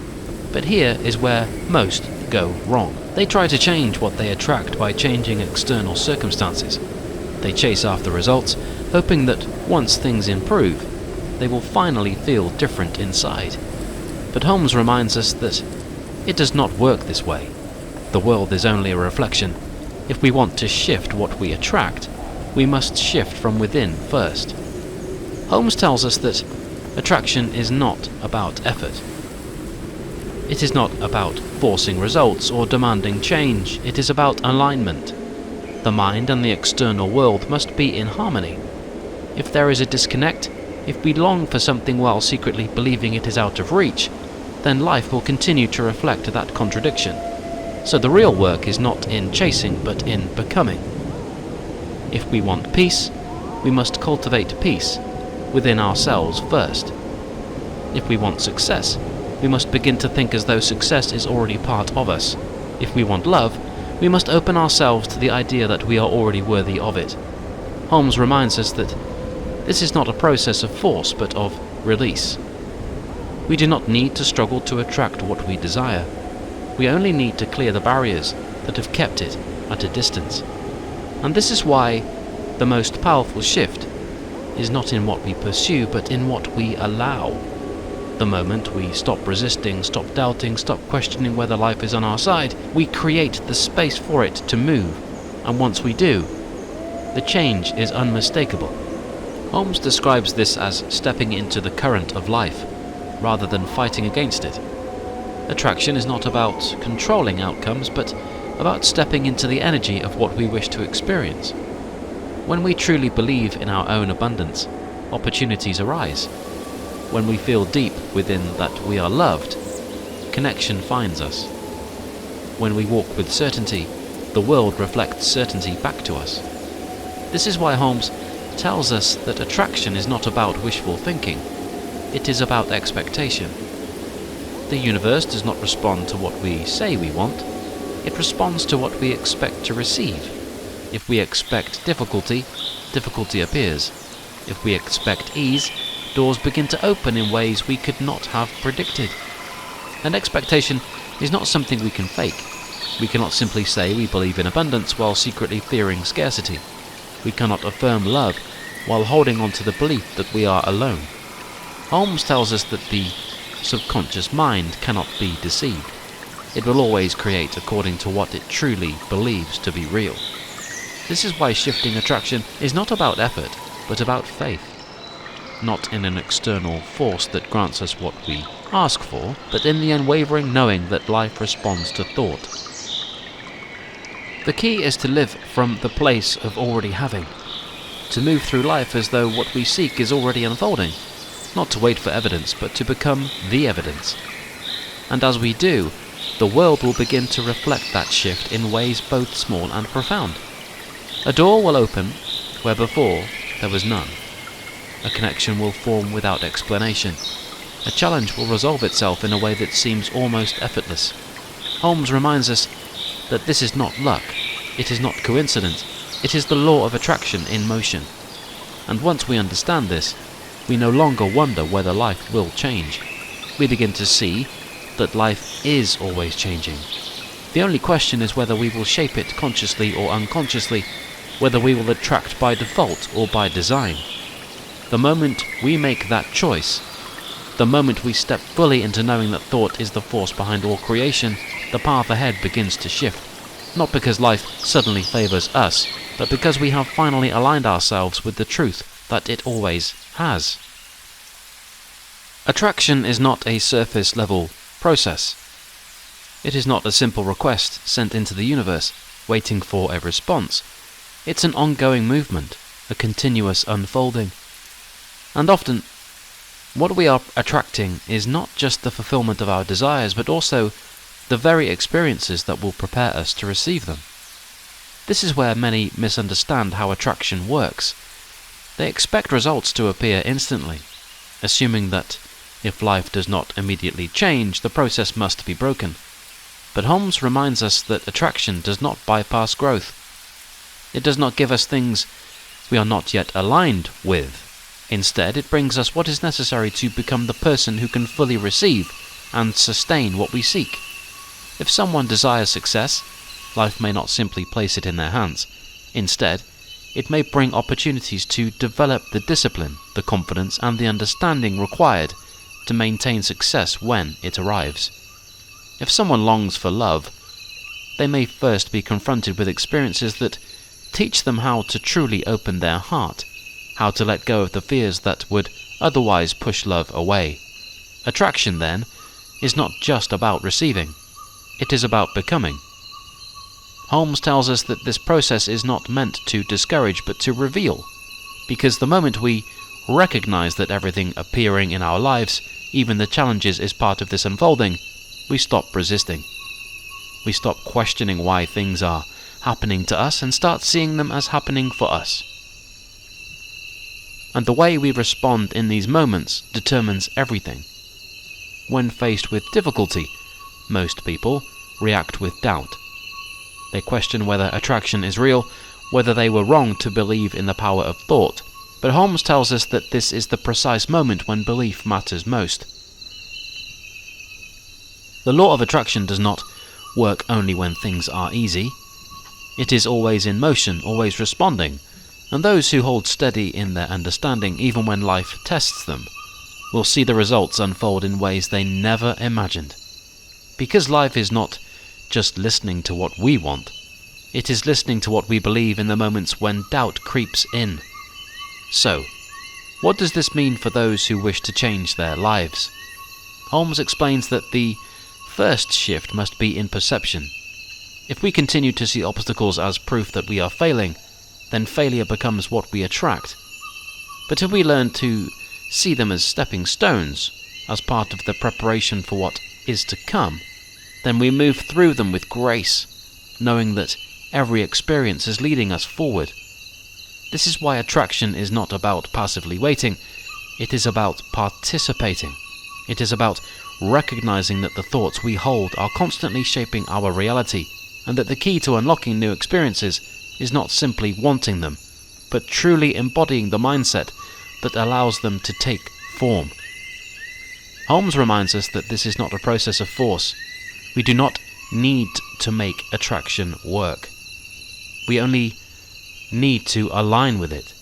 But here is where most go wrong. They try to change what they attract by changing external circumstances. They chase after results, hoping that once things improve, they will finally feel different inside. But Holmes reminds us that it does not work this way. The world is only a reflection. If we want to shift what we attract, we must shift from within first. Holmes tells us that attraction is not about effort. It is not about forcing results or demanding change. It is about alignment. The mind and the external world must be in harmony. If there is a disconnect, if we long for something while secretly believing it is out of reach, then life will continue to reflect that contradiction. So the real work is not in chasing, but in becoming. If we want peace, we must cultivate peace within ourselves first. If we want success, we must begin to think as though success is already part of us. If we want love, we must open ourselves to the idea that we are already worthy of it. Holmes reminds us that this is not a process of force, but of release. We do not need to struggle to attract what we desire. We only need to clear the barriers that have kept it at a distance. And this is why the most powerful shift is not in what we pursue, but in what we allow. The moment we stop resisting, stop doubting, stop questioning whether life is on our side, we create the space for it to move. And once we do, the change is unmistakable. Holmes describes this as stepping into the current of life, rather than fighting against it. Attraction is not about controlling outcomes, but about stepping into the energy of what we wish to experience. When we truly believe in our own abundance, opportunities arise. When we feel deep within that we are loved, connection finds us. When we walk with certainty, the world reflects certainty back to us. This is why Holmes tells us that attraction is not about wishful thinking. It is about expectation. The universe does not respond to what we say we want. It responds to what we expect to receive. If we expect difficulty, difficulty appears. If we expect ease, doors begin to open in ways we could not have predicted. And expectation is not something we can fake. We cannot simply say we believe in abundance while secretly fearing scarcity. We cannot affirm love while holding on to the belief that we are alone. Holmes tells us that the subconscious mind cannot be deceived. It will always create according to what it truly believes to be real. This is why shifting attraction is not about effort, but about faith. Not in an external force that grants us what we ask for, but in the unwavering knowing that life responds to thought. The key is to live from the place of already having, to move through life as though what we seek is already unfolding, not to wait for evidence, but to become the evidence. And as we do, the world will begin to reflect that shift in ways both small and profound. A door will open where before there was none. A connection will form without explanation. A challenge will resolve itself in a way that seems almost effortless. Holmes reminds us that this is not luck, it is not coincidence, it is the law of attraction in motion. And once we understand this, we no longer wonder whether life will change. we begin to see that life is always changing. The only question is whether we will shape it consciously or unconsciously, whether we will attract by default or by design. The moment we make that choice, the moment we step fully into knowing that thought is the force behind all creation, the path ahead begins to shift. Not because life suddenly favors us, but because we have finally aligned ourselves with the truth that it always has. Attraction is not a surface-level process. It is not a simple request sent into the universe, waiting for a response. It's an ongoing movement, a continuous unfolding. And often, what we are attracting is not just the fulfillment of our desires, but also the very experiences that will prepare us to receive them. This is where many misunderstand how attraction works. They expect results to appear instantly, assuming that if life does not immediately change, the process must be broken. But Holmes reminds us that attraction does not bypass growth. It does not give us things we are not yet aligned with. Instead, it brings us what is necessary to become the person who can fully receive and sustain what we seek. If someone desires success, life may not simply place it in their hands. Instead, it may bring opportunities to develop the discipline, the confidence, and the understanding required to maintain success when it arrives. If someone longs for love, they may first be confronted with experiences that teach them how to truly open their heart, how to let go of the fears that would otherwise push love away. Attraction, then, is not just about receiving. It is about becoming. Holmes tells us that this process is not meant to discourage but to reveal, because the moment we recognize that everything appearing in our lives, even the challenges, is part of this unfolding, we stop resisting. We stop questioning why things are happening to us and start seeing them as happening for us. And the way we respond in these moments determines everything. When faced with difficulty, most people react with doubt. They question whether attraction is real, whether they were wrong to believe in the power of thought. But Holmes tells us that this is the precise moment when belief matters most. The law of attraction does not work only when things are easy. It is always in motion, always responding, and those who hold steady in their understanding, even when life tests them, will see the results unfold in ways they never imagined. Because life is not just listening to what we want, it is listening to what we believe in the moments when doubt creeps in. So, what does this mean for those who wish to change their lives? Holmes explains that the first shift must be in perception. If we continue to see obstacles as proof that we are failing, then failure becomes what we attract. But if we learn to see them as stepping stones, as part of the preparation for what is to come, then we move through them with grace, knowing that every experience is leading us forward. This is why attraction is not about passively waiting, it is about participating. It is about recognizing that the thoughts we hold are constantly shaping our reality, and that the key to unlocking new experiences is not simply wanting them, but truly embodying the mindset that allows them to take form. Holmes reminds us that this is not a process of force. We do not need to make attraction work. We only need to align with it,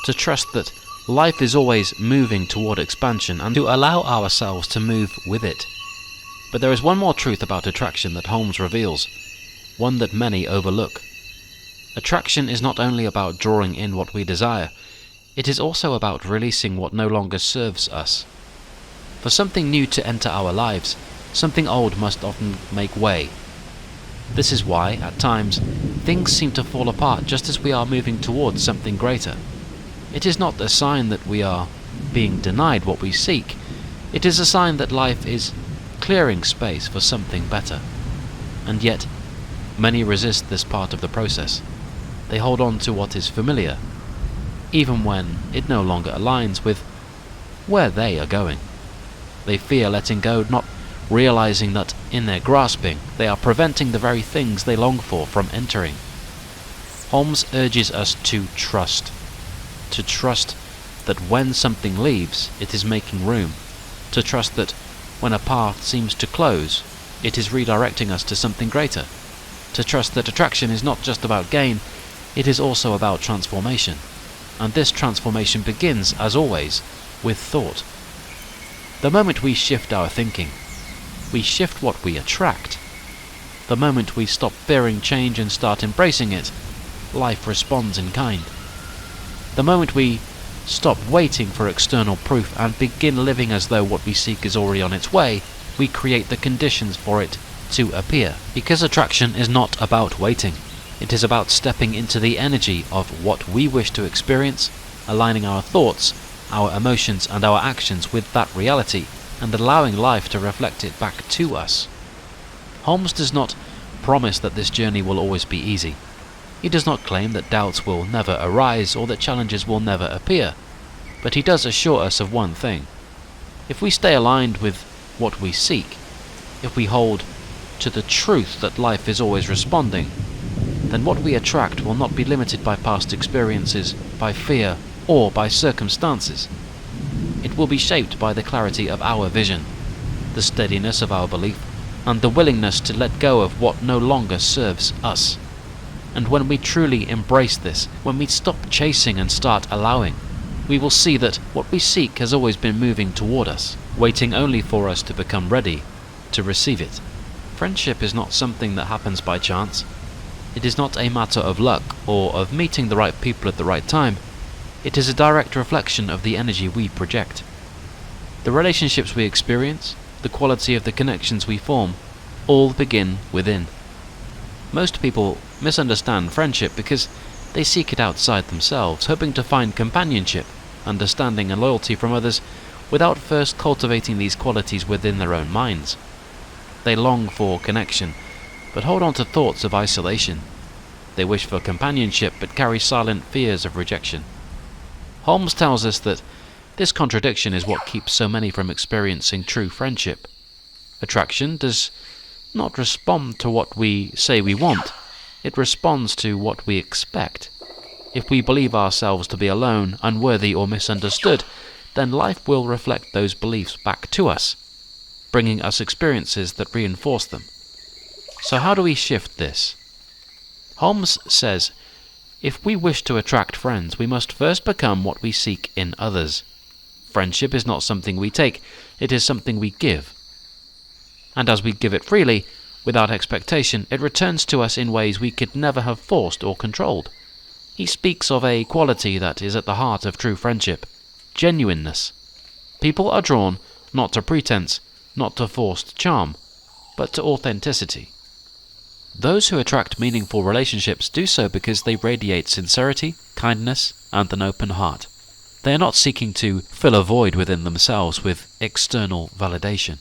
to trust that life is always moving toward expansion, and to allow ourselves to move with it. But there is one more truth about attraction that Holmes reveals, one that many overlook. Attraction is not only about drawing in what we desire, it is also about releasing what no longer serves us. For something new to enter our lives, something old must often make way. This is why, at times, things seem to fall apart just as we are moving towards something greater. It is not a sign that we are being denied what we seek. It is a sign that life is clearing space for something better. And yet, many resist this part of the process. They hold on to what is familiar, even when it no longer aligns with where they are going. They fear letting go, not realizing that in their grasping, they are preventing the very things they long for from entering. Holmes urges us to trust that when something leaves, it is making room, to trust that when a path seems to close, it is redirecting us to something greater, to trust that attraction is not just about gain, it is also about transformation. And this transformation begins, as always, with thought. The moment we shift our thinking, we shift what we attract. The moment we stop fearing change and start embracing it, life responds in kind. The moment we stop waiting for external proof and begin living as though what we seek is already on its way, we create the conditions for it to appear. Because attraction is not about waiting. It is about stepping into the energy of what we wish to experience, aligning our thoughts, our emotions and our actions with that reality, and allowing life to reflect it back to us. Holmes does not promise that this journey will always be easy. He does not claim that doubts will never arise or that challenges will never appear, but he does assure us of one thing. If we stay aligned with what we seek, if we hold to the truth that life is always responding, then what we attract will not be limited by past experiences, by fear, or by circumstances. It will be shaped by the clarity of our vision, the steadiness of our belief, and the willingness to let go of what no longer serves us. And when we truly embrace this, when we stop chasing and start allowing, we will see that what we seek has always been moving toward us, waiting only for us to become ready to receive it. Friendship is not something that happens by chance. It is not a matter of luck or of meeting the right people at the right time. It is a direct reflection of the energy we project. The relationships we experience, the quality of the connections we form, all begin within. Most people misunderstand friendship because they seek it outside themselves, hoping to find companionship, understanding and loyalty from others without first cultivating these qualities within their own minds. They long for connection, but hold on to thoughts of isolation. They wish for companionship, but carry silent fears of rejection. Holmes tells us that this contradiction is what keeps so many from experiencing true friendship. Attraction does not respond to what we say we want, it responds to what we expect. If we believe ourselves to be alone, unworthy or misunderstood, then life will reflect those beliefs back to us, bringing us experiences that reinforce them. So how do we shift this? Holmes says, if we wish to attract friends, we must first become what we seek in others. Friendship is not something we take, it is something we give. And as we give it freely, without expectation, it returns to us in ways we could never have forced or controlled. He speaks of a quality that is at the heart of true friendship: genuineness. People are drawn not to pretense, not to forced charm, but to authenticity. Those who attract meaningful relationships do so because they radiate sincerity, kindness, and an open heart. They are not seeking to fill a void within themselves with external validation.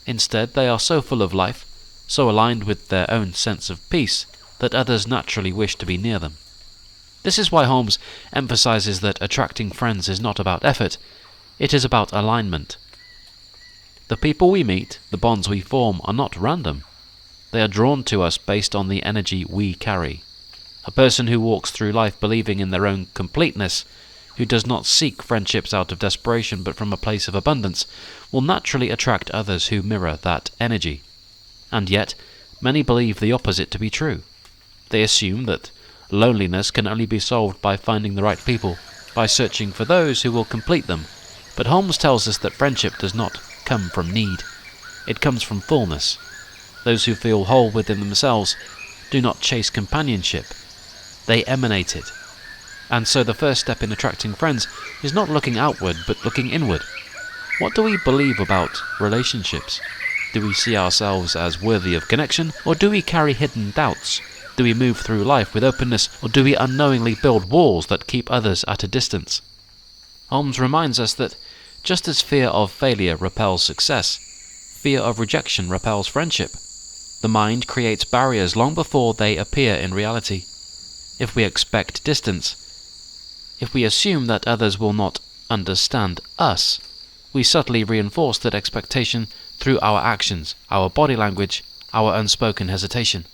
Instead, they are so full of life, so aligned with their own sense of peace, that others naturally wish to be near them. This is why Holmes emphasizes that attracting friends is not about effort, it is about alignment. The people we meet, the bonds we form, are not random. They are drawn to us based on the energy we carry. A person who walks through life believing in their own completeness, who does not seek friendships out of desperation but from a place of abundance, will naturally attract others who mirror that energy. And yet, many believe the opposite to be true. They assume that loneliness can only be solved by finding the right people, by searching for those who will complete them. But Holmes tells us that friendship does not come from need. It comes from fullness. Those who feel whole within themselves do not chase companionship. They emanate it. And so the first step in attracting friends is not looking outward, but looking inward. What do we believe about relationships? Do we see ourselves as worthy of connection, or do we carry hidden doubts? Do we move through life with openness, or do we unknowingly build walls that keep others at a distance? Holmes reminds us that just as fear of failure repels success, fear of rejection repels friendship. The mind creates barriers long before they appear in reality. If we expect distance, if we assume that others will not understand us, we subtly reinforce that expectation through our actions, our body language, our unspoken hesitation.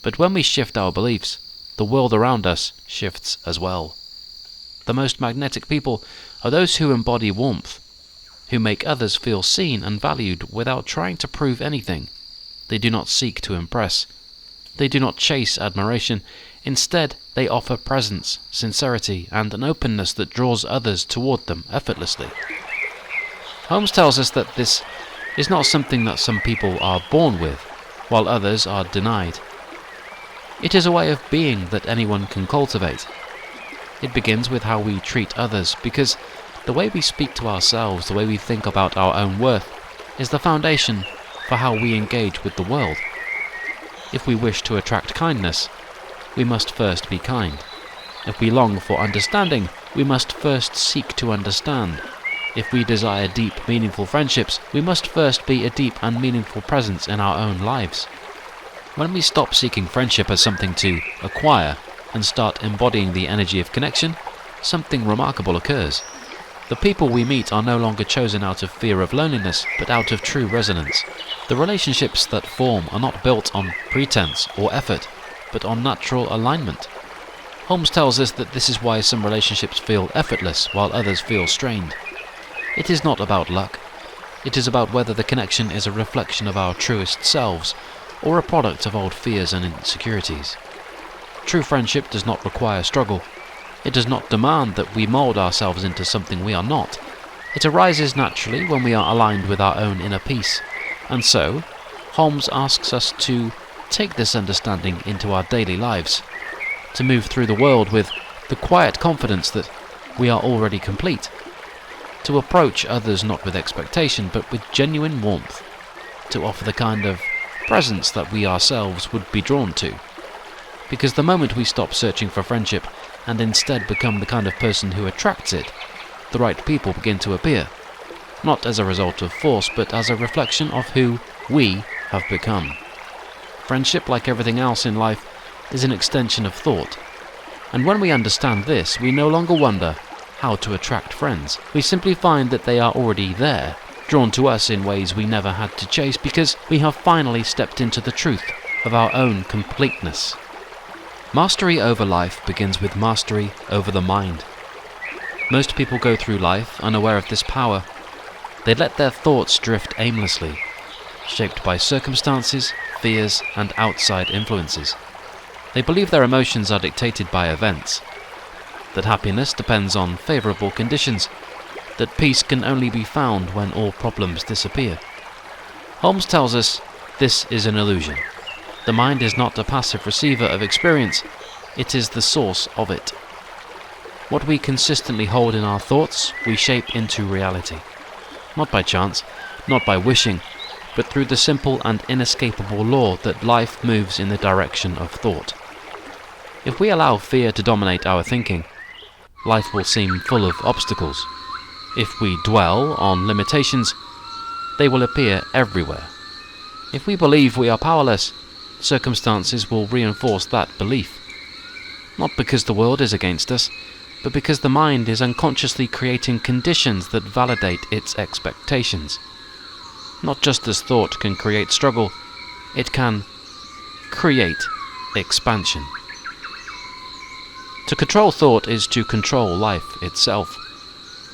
But when we shift our beliefs, the world around us shifts as well. The most magnetic people are those who embody warmth. who make others feel seen and valued without trying to prove anything. They do not seek to impress. They do not chase admiration. Instead, they offer presence, sincerity, and an openness that draws others toward them effortlessly. Holmes tells us that this is not something that some people are born with, while others are denied. It is a way of being that anyone can cultivate. It begins with how we treat others, because the way we speak to ourselves, the way we think about our own worth, is the foundation for how we engage with the world. If we wish to attract kindness, we must first be kind. If we long for understanding, we must first seek to understand. If we desire deep, meaningful friendships, we must first be a deep and meaningful presence in our own lives. When we stop seeking friendship as something to acquire and start embodying the energy of connection, something remarkable occurs. The people we meet are no longer chosen out of fear of loneliness, but out of true resonance. The relationships that form are not built on pretense or effort, but on natural alignment. Holmes tells us that this is why some relationships feel effortless while others feel strained. It is not about luck. It is about whether the connection is a reflection of our truest selves or a product of old fears and insecurities. True friendship does not require struggle. It does not demand that we mold ourselves into something we are not. It arises naturally when we are aligned with our own inner peace. And so, Holmes asks us to take this understanding into our daily lives, to move through the world with the quiet confidence that we are already complete, to approach others not with expectation but with genuine warmth, to offer the kind of presence that we ourselves would be drawn to. Because the moment we stop searching for friendship and instead become the kind of person who attracts it, the right people begin to appear, not as a result of force but as a reflection of who we have become. Friendship, like everything else in life, is an extension of thought. And when we understand this, we no longer wonder how to attract friends. We simply find that they are already there, drawn to us in ways we never had to chase, because we have finally stepped into the truth of our own completeness. Mastery over life begins with mastery over the mind. Most people go through life unaware of this power. They let their thoughts drift aimlessly, shaped by circumstances, fears, and outside influences. They believe their emotions are dictated by events, that happiness depends on favorable conditions, that peace can only be found when all problems disappear. Holmes tells us this is an illusion. The mind is not a passive receiver of experience, it is the source of it. What we consistently hold in our thoughts, we shape into reality. Not by chance, not by wishing, but through the simple and inescapable law that life moves in the direction of thought. If we allow fear to dominate our thinking, life will seem full of obstacles. If we dwell on limitations, they will appear everywhere. If we believe we are powerless, circumstances will reinforce that belief. Not because the world is against us, but because the mind is unconsciously creating conditions that validate its expectations. Not just as thought can create struggle, it can create expansion. To control thought is to control life itself,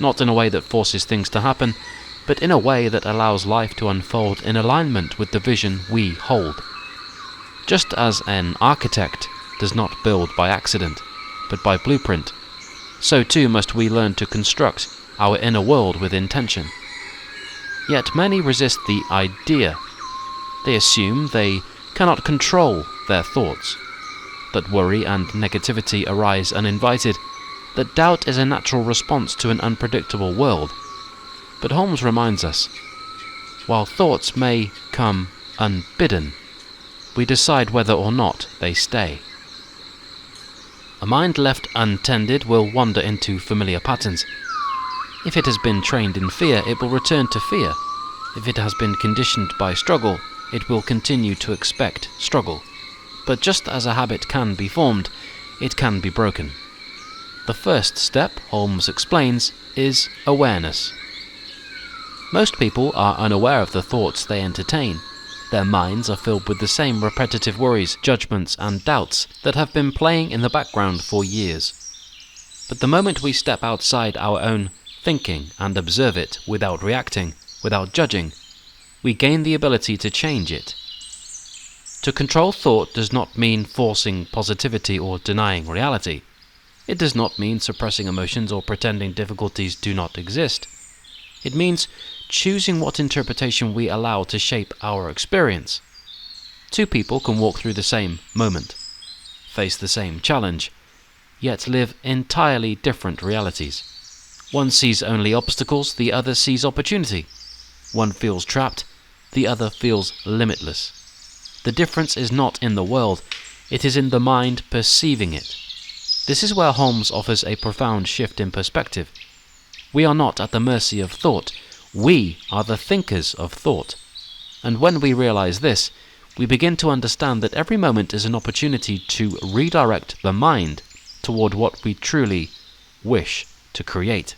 not in a way that forces things to happen, but in a way that allows life to unfold in alignment with the vision we hold. Just as an architect does not build by accident, but by blueprint, so too must we learn to construct our inner world with intention. Yet many resist the idea. They assume they cannot control their thoughts, that worry and negativity arise uninvited, that doubt is a natural response to an unpredictable world. But Holmes reminds us, while thoughts may come unbidden, we decide whether or not they stay. A mind left untended will wander into familiar patterns. If it has been trained in fear, it will return to fear. If it has been conditioned by struggle, it will continue to expect struggle. But just as a habit can be formed, it can be broken. The first step, Holmes explains, is awareness. Most people are unaware of the thoughts they entertain. Their minds are filled with the same repetitive worries, judgments, and doubts that have been playing in the background for years. But the moment we step outside our own thinking and observe it without reacting, without judging, we gain the ability to change it. To control thought does not mean forcing positivity or denying reality. It does not mean suppressing emotions or pretending difficulties do not exist. It means choosing what interpretation we allow to shape our experience. Two people can walk through the same moment, face the same challenge, yet live entirely different realities. One sees only obstacles, the other sees opportunity. One feels trapped, the other feels limitless. The difference is not in the world, it is in the mind perceiving it. This is where Holmes offers a profound shift in perspective. We are not at the mercy of thought, we are the thinkers of thought. And when we realize this, we begin to understand that every moment is an opportunity to redirect the mind toward what we truly wish to create.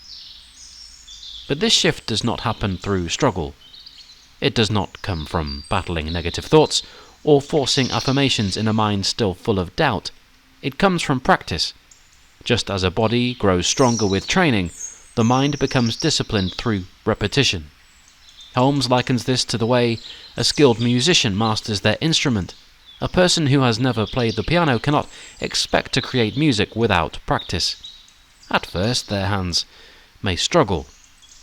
But this shift does not happen through struggle. It does not come from battling negative thoughts or forcing affirmations in a mind still full of doubt. It comes from practice. Just as a body grows stronger with training, the mind becomes disciplined through repetition. Holmes likens this to the way a skilled musician masters their instrument. A person who has never played the piano cannot expect to create music without practice. At first, their hands may struggle.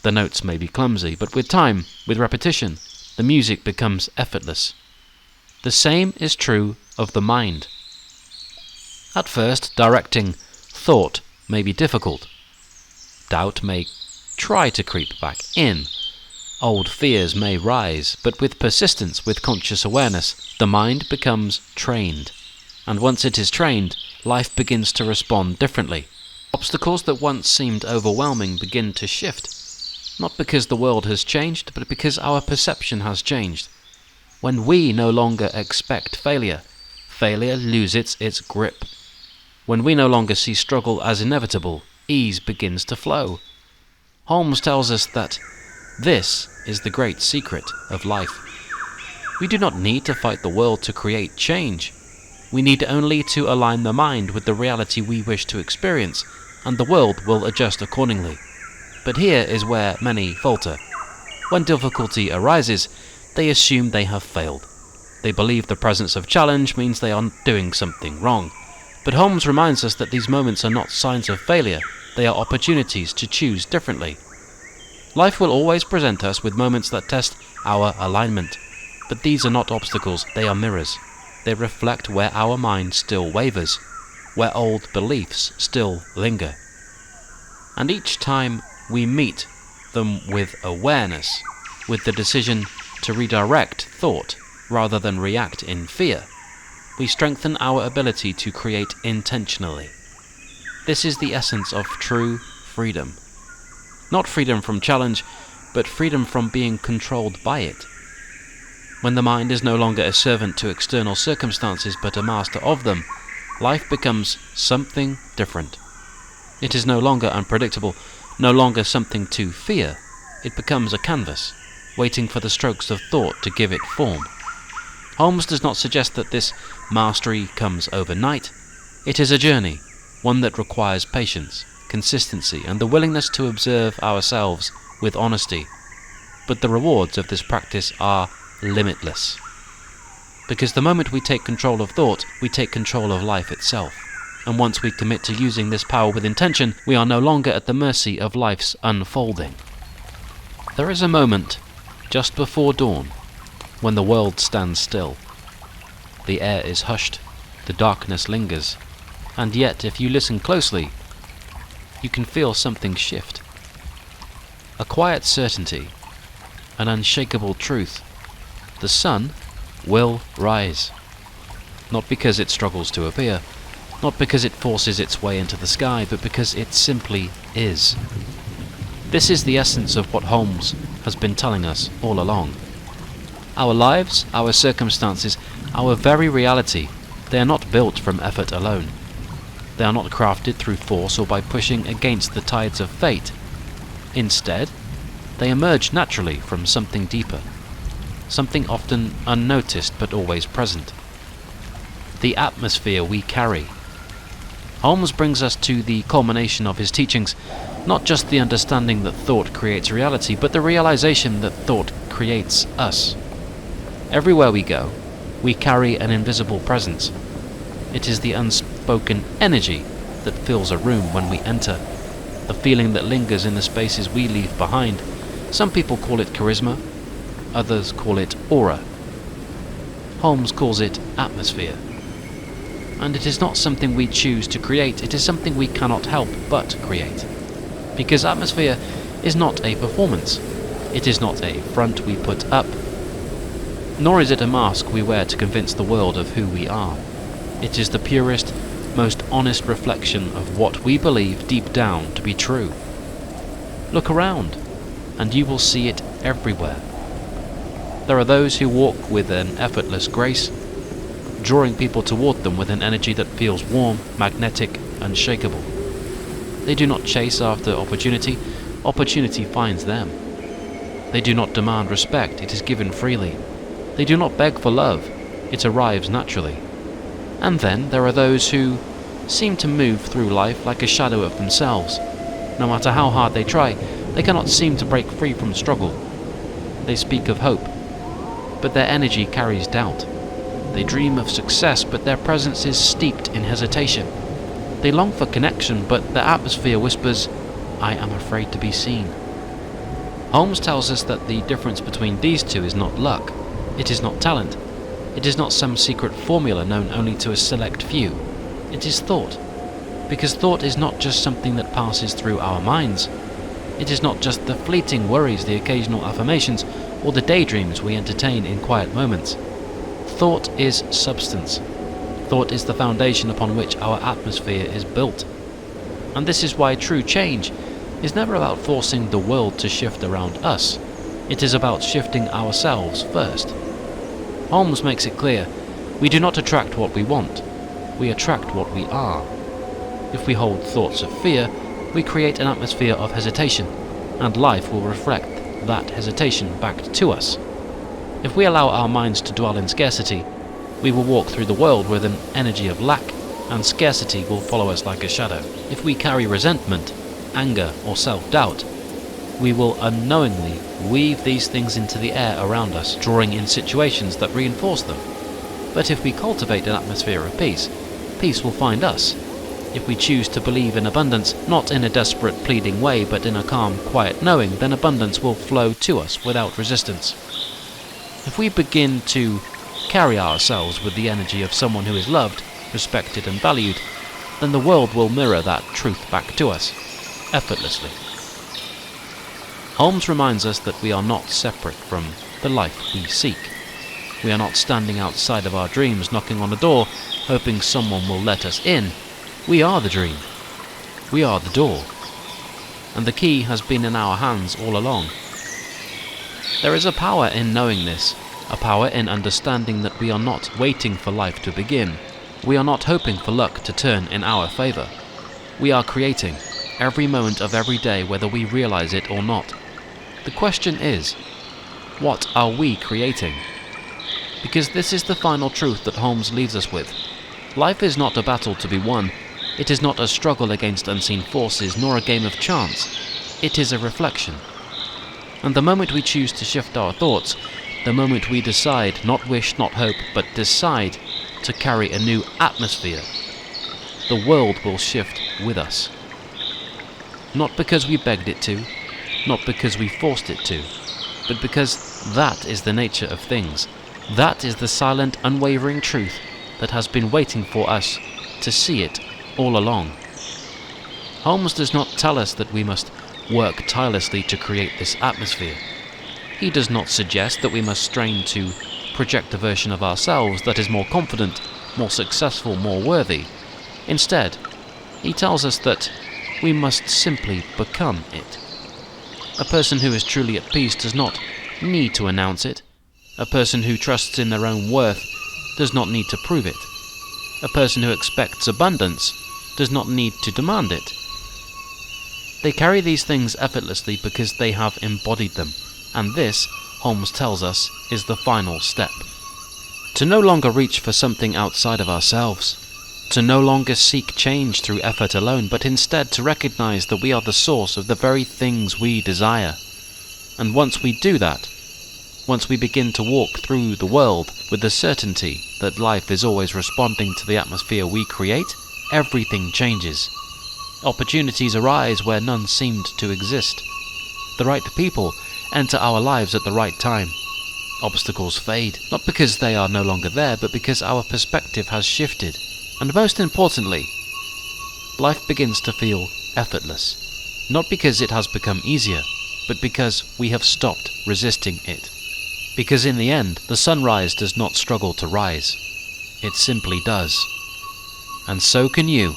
The notes may be clumsy, but with time, with repetition, the music becomes effortless. The same is true of the mind. At first, directing thought may be difficult. Doubt may try to creep back in. Old fears may rise, but with persistence, with conscious awareness, the mind becomes trained. And once it is trained, life begins to respond differently. Obstacles that once seemed overwhelming begin to shift. Not because the world has changed, but because our perception has changed. When we no longer expect failure, failure loses its grip. When we no longer see struggle as inevitable, ease begins to flow. Holmes tells us that this is the great secret of life. We do not need to fight the world to create change. We need only to align the mind with the reality we wish to experience, and the world will adjust accordingly. But here is where many falter. When difficulty arises, they assume they have failed. They believe the presence of challenge means they are doing something wrong. But Holmes reminds us that these moments are not signs of failure, they are opportunities to choose differently. Life will always present us with moments that test our alignment. But these are not obstacles, they are mirrors. They reflect where our mind still wavers, where old beliefs still linger. And each time we meet them with awareness, with the decision to redirect thought rather than react in fear, we strengthen our ability to create intentionally. This is the essence of true freedom. Not freedom from challenge, but freedom from being controlled by it. When the mind is no longer a servant to external circumstances but a master of them, life becomes something different. It is no longer unpredictable, no longer something to fear. It becomes a canvas, waiting for the strokes of thought to give it form. Holmes does not suggest that this mastery comes overnight. It is a journey, one that requires patience, consistency, and the willingness to observe ourselves with honesty. But the rewards of this practice are limitless. Because the moment we take control of thought, we take control of life itself. And once we commit to using this power with intention, we are no longer at the mercy of life's unfolding. There is a moment, just before dawn, when the world stands still. The air is hushed, the darkness lingers, and yet if you listen closely, you can feel something shift. A quiet certainty, an unshakable truth. The sun will rise. Not because it struggles to appear, not because it forces its way into the sky, but because it simply is. This is the essence of what Holmes has been telling us all along. Our lives, our circumstances, our very reality, they are not built from effort alone. They are not crafted through force or by pushing against the tides of fate. Instead, they emerge naturally from something deeper, something often unnoticed but always present. The atmosphere we carry. Holmes brings us to the culmination of his teachings, Not just the understanding that thought creates reality, but the realization that thought creates us. Everywhere we go, we carry an invisible presence. It is the unspoken energy that fills a room when we enter, the feeling that lingers in the spaces we leave behind. Some people call it charisma, others call it aura. Holmes calls it atmosphere. And it is not something we choose to create, it is something we cannot help but create. Because atmosphere is not a performance. It is not a front we put up, nor is it a mask we wear to convince the world of who we are. It is the purest, most honest reflection of what we believe deep down to be true. Look around, and you will see it everywhere. There are those who walk with an effortless grace, drawing people toward them with an energy that feels warm, magnetic, unshakable. They do not chase after opportunity, opportunity finds them. They do not demand respect, it is given freely. They do not beg for love, it arrives naturally. And then there are those who seem to move through life like a shadow of themselves. No matter how hard they try, they cannot seem to break free from struggle. They speak of hope, but their energy carries doubt. They dream of success, but their presence is steeped in hesitation. They long for connection, but their atmosphere whispers, "I am afraid to be seen." Holmes tells us that the difference between these two is not luck. It is not talent. It is not some secret formula known only to a select few. It is thought. Because thought is not just something that passes through our minds. It is not just the fleeting worries, the occasional affirmations, or the daydreams we entertain in quiet moments. Thought is substance. Thought is the foundation upon which our atmosphere is built. And this is why true change is never about forcing the world to shift around us. It is about shifting ourselves first. Holmes makes it clear, we do not attract what we want, we attract what we are. If we hold thoughts of fear, we create an atmosphere of hesitation, and life will reflect that hesitation back to us. If we allow our minds to dwell in scarcity, we will walk through the world with an energy of lack, and scarcity will follow us like a shadow. If we carry resentment, anger, or self-doubt, we will unknowingly weave these things into the air around us, drawing in situations that reinforce them. But if we cultivate an atmosphere of peace, peace will find us. If we choose to believe in abundance, not in a desperate pleading way, but in a calm, quiet knowing, then abundance will flow to us without resistance. If we begin to carry ourselves with the energy of someone who is loved, respected and valued, then the world will mirror that truth back to us, effortlessly. Holmes reminds us that we are not separate from the life we seek. We are not standing outside of our dreams, knocking on a door, hoping someone will let us in. We are the dream. We are the door. And the key has been in our hands all along. There is a power in knowing this, a power in understanding that we are not waiting for life to begin. We are not hoping for luck to turn in our favor. We are creating, every moment of every day, whether we realize it or not. The question is, what are we creating? Because this is the final truth that Holmes leaves us with. Life is not a battle to be won. It is not a struggle against unseen forces, nor a game of chance. It is a reflection. And the moment we choose to shift our thoughts, the moment we decide, not wish, not hope, but decide to carry a new atmosphere, the world will shift with us. Not because we begged it to, not because we forced it to, but because that is the nature of things. That is the silent, unwavering truth that has been waiting for us to see it all along. Holmes does not tell us that we must work tirelessly to create this atmosphere. He does not suggest that we must strain to project a version of ourselves that is more confident, more successful, more worthy. Instead, he tells us that we must simply become it. A person who is truly at peace does not need to announce it. A person who trusts in their own worth does not need to prove it. A person who expects abundance does not need to demand it. They carry these things effortlessly because they have embodied them, and this, Holmes tells us, is the final step. To no longer reach for something outside of ourselves, To no longer seek change through effort alone, but instead to recognize that we are the source of the very things we desire. And once we do that, once we begin to walk through the world with the certainty that life is always responding to the atmosphere we create, everything changes. Opportunities arise where none seemed to exist. The right people enter our lives at the right time. Obstacles fade, not because they are no longer there, but because our perspective has shifted. And most importantly, life begins to feel effortless, not because it has become easier, but because we have stopped resisting it. Because in the end, the sunrise does not struggle to rise. It simply does. And so can you.